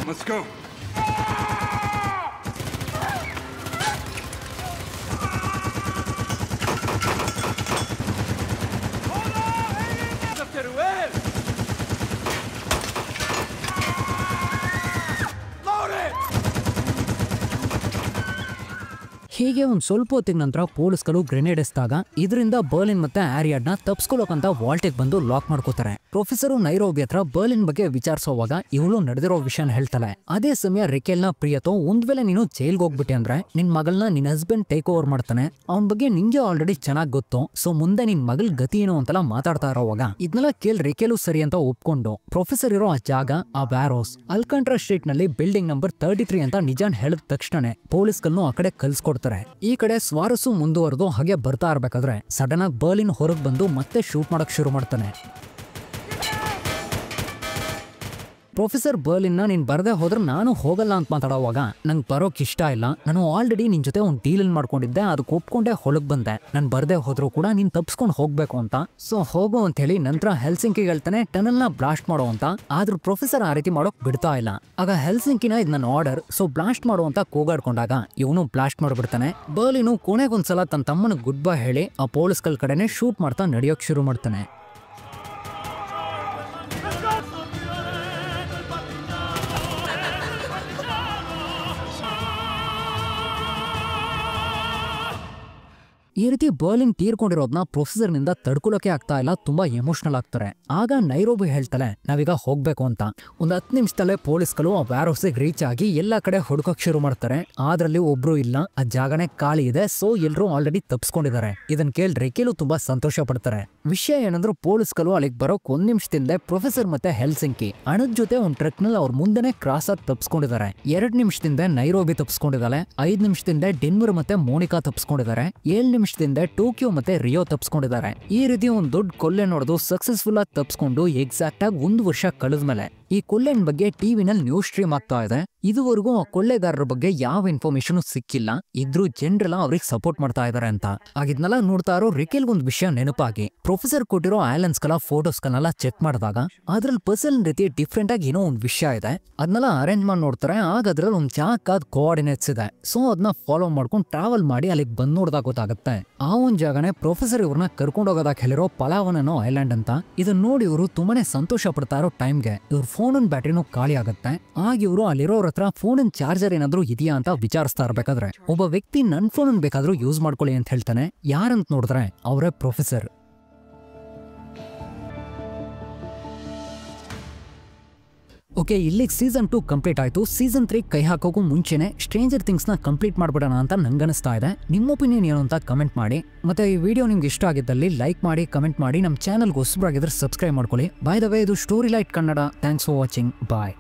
Let's go. ಹೀಗೆ ಒಂದ್ ಸ್ವಲ್ಪ ಹೊತ್ತಿನ ನಂತರ ಪೊಲೀಸ್ಗಳು ಗ್ರೆನೇಡ್ ಎಸ್ದಾಗ ಇದರಿಂದ ಬರ್ಲಿನ್ ಮತ್ತೆ ಆರಿಯಾಡ್ನ ತಪ್ಸ್ಕೊಳ್ಳೋಕಂತ ವಾಲ್ಟಿಗೆ ಬಂದು ಲಾಕ್ ಮಾಡ್ಕೋತಾರೆ. ಪ್ರೊಫೆಸರ್ ನೈರೋಬಿ ಹತ್ರ ಬರ್ಲಿನ್ ಬಗ್ಗೆ ವಿಚಾರಿಸೋವಾಗ ಇವಳು ನಡೆದಿರೋ ವಿಷಯನ ಹೇಳ್ತಾಳೆ. ಅದೇ ಸಮಯ ರಿಕೆಲ್ನ ಪ್ರಿಯತೋ ಒಂದ್ ವೇಳೆ ನೀನು ಜೈಲ್ಗೆ ಹೋಗ್ಬಿಟ್ಟೆ ಅಂದ್ರೆ ನಿನ್ ಮಗಳನ್ನ ನಿನ್ ಹಸ್ಬೆಂಡ್ ಟೇಕ್ ಓವರ್ ಮಾಡ್ತಾನೆ, ಅವನ ಬಗ್ಗೆ ನಿಂಗೆ ಆಲ್ರೆಡಿ ಚೆನ್ನಾಗ್ ಗೊತ್ತು, ಸೊ ಮುಂದೆ ನಿನ್ ಮಗಳ ಗತಿ ಏನು ಅಂತೆಲ್ಲ ಮಾತಾಡ್ತಾ ಇರೋವಾಗ ಇದನ್ನೆಲ್ಲ ಕೇಳಿ ರಿಕೆಲು ಸರಿ ಅಂತ ಒಪ್ಕೊಂಡು ಪ್ರೊಫೆಸರ್ ಇರೋ ಆ ಜಾಗ ಆ ವ್ಯಾರೋಸ್ ಅಲ್ಕಂಟ್ರಾ ಸ್ಟ್ರೀಟ್ ನಲ್ಲಿ ಬಿಲ್ಡಿಂಗ್ ನಂಬರ್ 33 ಅಂತ ನಿಜಾನ್ ಹೇಳಿದ ತಕ್ಷಣ ಪೊಲೀಸ್ಗಳನ್ನು ಆ ಕಡೆ ಕಲ್ಸ್ಕೊಡ್ತಾರೆ. ಈ ಕಡೆ ಸ್ವಾರಸ್ಸು ಮುಂದುವರೆದು ಹಾಗೆ ಬರ್ತಾ ಇರ್ಬೇಕಾದ್ರೆ ಸಡನ್ ಆಗಿ ಬರ್ಲಿನ್ ಹೊರಗೆ ಬಂದು ಮತ್ತೆ ಶೂಟ್ ಮಾಡಕ್ ಶುರು ಮಾಡ್ತಾನೆ. ಪ್ರೊಫೆಸರ್ ಬರ್ಲಿನ್ನ ನೀನ್ ಬರ್ದೆ ಹೋದ್ರೆ ನಾನು ಹೋಗಲ್ಲ ಅಂತ ಮಾತಾಡೋವಾಗ ನಂಗೆ ಬರೋಕ್ ಇಷ್ಟ ಇಲ್ಲ, ನಾನು ಆಲ್ರೆಡಿ ನಿನ್ ಜೊತೆ ಒಂದು ಡೀಲ್ ಮಾಡ್ಕೊಂಡಿದ್ದೆ, ಅದಕ್ಕೆ ಒಪ್ಕೊಂಡೆ ಹೊಳಗ್ ಬಂದೆ, ನಾನು ಬರ್ದೆ ಹೋದ್ರು ಕೂಡ ನೀನ್ ತಪ್ಸ್ಕೊಂಡು ಹೋಗ್ಬೇಕು ಅಂತ, ಸೊ ಹೋಗೋ ಅಂತ ಹೇಳಿ ನಂತರ ಹೆಲ್ಸಿಂಕಿಗೆ ಹೇಳ್ತಾನೆ ಟನಲ್ ನ ಬ್ಲಾಸ್ಟ್ ಮಾಡೋ ಅಂತ. ಆದ್ರೂ ಪ್ರೊಫೆಸರ್ ಆ ರೀತಿ ಮಾಡೋಕ್ ಬಿಡ್ತಾ ಇಲ್ಲ. ಆಗ ಹೆಲ್ಸಿಂಕಿನ ಇದು ನನ್ನ ಆರ್ಡರ್, ಸೊ ಬ್ಲಾಸ್ಟ್ ಮಾಡೋ ಅಂತ ಕೂಗಾಡ್ಕೊಂಡಾಗ ಇವನು ಬ್ಲಾಸ್ಟ್ ಮಾಡ್ಬಿಡ್ತಾನೆ. ಬರ್ಲಿನು ಕೊನೆಗೊಂದ್ಸಲ ತನ್ನ ತಮ್ಮನ ಗುಡ್ ಬೈ ಹೇಳಿ ಆ ಪೊಲೀಸ್ಗಳ ಕಡೆನೆ ಶೂಟ್ ಮಾಡ್ತಾ ನಡೆಯೋಕ್ ಶುರು ಮಾಡ್ತಾನೆ. ಈ ರೀತಿ ಬರ್ಲಿನ್ ತೀರ್ಕೊಂಡಿರೋದನ್ನ ಪ್ರೊಫೆಸರ್ ನಿಂದ ತಡ್ಕೊಳಕ್ಕೆ ಆಗ್ತಾ ಇಲ್ಲ, ತುಂಬಾ ಎಮೋಷನಲ್ ಆಗ್ತಾರೆ. ಆಗ ನೈರೋಬಿ ಹೇಳ್ತಾಳೆ ನಾವೀಗ ಹೋಗ್ಬೇಕು ಅಂತ. ಒಂದ್ 10 ನಿಮಿಷದಲ್ಲೇ ಪೊಲೀಸ್ಗಳು ಆ ವ್ಯಾರೋಸಿಗೆ ರೀಚ್ ಆಗಿ ಎಲ್ಲಾ ಕಡೆ ಹುಡುಕಕ್ ಶುರು ಮಾಡ್ತಾರೆ. ಅದ್ರಲ್ಲಿ ಒಬ್ರು ಇಲ್ಲ, ಆ ಜಾಗನೇ ಖಾಲಿ ಇದೆ, ಸೊ ಎಲ್ರು ಆಲ್ರೆಡಿ ತಪ್ಸ್ಕೊಂಡಿದ್ದಾರೆ. ಇದನ್ ಕೇಳಿ ರೆಕೆಲು ತುಂಬಾ ಸಂತೋಷ ಪಡ್ತಾರೆ. ವಿಷಯ ಏನಂದ್ರೆ ಪೊಲೀಸ್ಗಳು ಅಲ್ಲಿಗೆ ಬರೋಕ್ 1 ನಿಮಿಷದಿಂದ ಪ್ರೊಫೆಸರ್ ಮತ್ತೆ ಹೆಲ್ಸಿಂಕಿ ಹಣದ ಜೊತೆ ಒಂದ್ ಟ್ರಕ್ ನಲ್ಲಿ ಅವ್ರ ಮುಂದೆನೆ ಕ್ರಾಸ್ ಆಗಿ ತಪ್ಸ್ಕೊಂಡಿದ್ದಾರೆ. 2 ನಿಮಿಷದಿಂದ ನೈರೋಬಿ ತಪ್ಸ್ಕೊಂಡಿದ್ದಾಳೆ, 5 ನಿಮಿಷದಿಂದ ಡೆನ್ವರ್ ಮತ್ತೆ ಮೋನಿಕಾ ತಪ್ಸ್ಕೊಂಡಿದ್ದಾರೆ, 7 ನಿಮಿಷದಿಂದ ಟೋಕಿಯೋ ಮತ್ತೆ ರಿಯೋ ತಪ್ಸ್ಕೊಂಡಿದ್ದಾರೆ. ಈ ರೀತಿ ಒಂದ್ ದೊಡ್ಡ ಕೊಲ್ಲೆ ನೋಡೋದು ಸಕ್ಸಸ್ಫುಲ್ ಆಗಿ ತಪ್ಸ್ಕೊಂಡು ಎಕ್ಸಾಕ್ಟ್ ಆಗಿ 1 ವರ್ಷ ಕಳೆದ್ಮೇಲೆ ಈ ಕೊಲ್ಲೆನ್ ಬಗ್ಗೆ ಟಿವಿನಲ್ಲಿ ನ್ಯೂಸ್ ಸ್ಟ್ರೀಮ್ ಆಗ್ತಾ ಇದೆ. ಇದುವರೆಗೂ ಆ ಕೊಳ್ಳೆಗಾರರ ಬಗ್ಗೆ ಯಾವ ಇನ್ಫಾರ್ಮೇಶನ್ ಸಿಕ್ಕಿಲ್ಲ. ಇದ್ರೂ ಜನರೆಲ್ಲ ಅವ್ರಿಗೆ ಸಪೋರ್ಟ್ ಮಾಡ್ತಾ ಇದಾರೆ ಅಂತ. ಆಗಿದ್ನೆಲ್ಲ ನೋಡ್ತಾ ಇರೋ ರಿಕೆಲ್ ಒಂದು ವಿಷಯ ನೆನಪಾಗಿ ಪ್ರೊಫೆಸರ್ ಕೊಟ್ಟಿರೋ ಆಲನ್ಸ್ಗಳ ಫೋಟೋಸ್ಗಳನ್ನೆಲ್ಲ ಚೆಕ್ ಮಾಡಿದಾಗ ಅದ್ರಲ್ಲಿ ಪರ್ಸನ್ ರೀತಿ ಡಿಫ್ರೆಂಟ್ ಆಗಿ ಏನೋ ಒಂದು ವಿಷಯ ಇದೆ. ಅದನ್ನೆಲ್ಲ ಅರೇಂಜ್ ಮಾಡಿ ನೋಡ್ತಾರೆ. ಆಗ ಅದ್ರಲ್ಲಿ ಒಂದು ಜಾಗದ ಕೋಆರ್ಡಿನೇಟ್ಸ್ ಇದೆ. ಸೊ ಅದನ್ನ ಫಾಲೋ ಮಾಡ್ಕೊಂಡು ಟ್ರಾವೆಲ್ ಮಾಡಿ ಅಲ್ಲಿಗೆ ಬಂದ್ ನೋಡಿದಾಗ ಗೊತ್ತಾಗುತ್ತೆ ಆ ಒಂದ್ ಜಾಗನೇ ಪ್ರೊಫೆಸರ್ ಇವ್ರನ್ನ ಕರ್ಕೊಂಡು ಹೋಗೋದಕ್ಕೆ ಹೇಳಿರೋ ಪಲಾವನ್ ಅನ್ನೋ ಐಲ್ಯಾಂಡ್ ಅಂತ. ಇದನ್ನ ನೋಡಿ ಇವರು ತುಂಬಾನೇ ಸಂತೋಷ ಪಡ್ತಾ ಇರೋ ಟೈಮ್ಗೆ ಇವ್ರ ಫೋನ್ ಬ್ಯಾಟ್ರಿನೂ ಖಾಲಿ ಆಗುತ್ತೆ. ಆಗ ಇವರು ಅಲ್ಲಿರೋರ ಹತ್ರ ಫೋನ್ ಚಾರ್ಜರ್ ಏನಾದ್ರೂ ಇದೆಯಾ ಅಂತ ವಿಚಾರಿಸ್ತಾ ಇರ್ಬೇಕಾದ್ರೆ ಒಬ್ಬ ವ್ಯಕ್ತಿ ನನ್ ಫೋನ್ ಬೇಕಾದ್ರೂ ಯೂಸ್ ಮಾಡ್ಕೊಳ್ಳಿ ಅಂತ ಹೇಳ್ತಾನೆ. ಯಾರಂತ ನೋಡಿದ್ರೆ ಅವರೇ ಪ್ರೊಫೆಸರ್. ಓಕೆ, ಇಲ್ಲಿಗೆ ಸೀಸನ್ 2 ಕಂಪ್ಲೀಟ್ ಆಯ್ತು. ಸೀಸನ್ 3 ಕೈ ಹಾಕೋಕ್ಕೂ ಮುಂಚೆನೆ ಸ್ಟ್ರೇಂಜರ್ ಥಿಂಗ್ಸ್ ನ ಕಂಪ್ಲೀಟ್ ಮಾಡ್ಬಿಡೋಣ ಅಂತ ನಂಗನಿಸ್ತಾ ಇದೆ. ನಿಮ್ಮ ಒಪಿನಿಯನ್ ಏನು ಅಂತ ಕಮೆಂಟ್ ಮಾಡಿ. ಮತ್ತೆ ಈ ವಿಡಿಯೋ ನಿಮ್ಗೆ ಇಷ್ಟ ಆಗಿದ್ದಲ್ಲಿ ಲೈಕ್ ಮಾಡಿ, ಕಮೆಂಟ್ ಮಾಡಿ. ನಮ್ಮ ಚಾನಲ್ಗೆ ಹೊಸಬರಾಗಿದ್ರೆ ಸಬ್ಸ್ಕ್ರೈಬ್ ಮಾಡ್ಕೊಳ್ಳಿ. ಬೈ ದ ವೇ, ಇದು story light Kannada. Thanks for watching. Bye.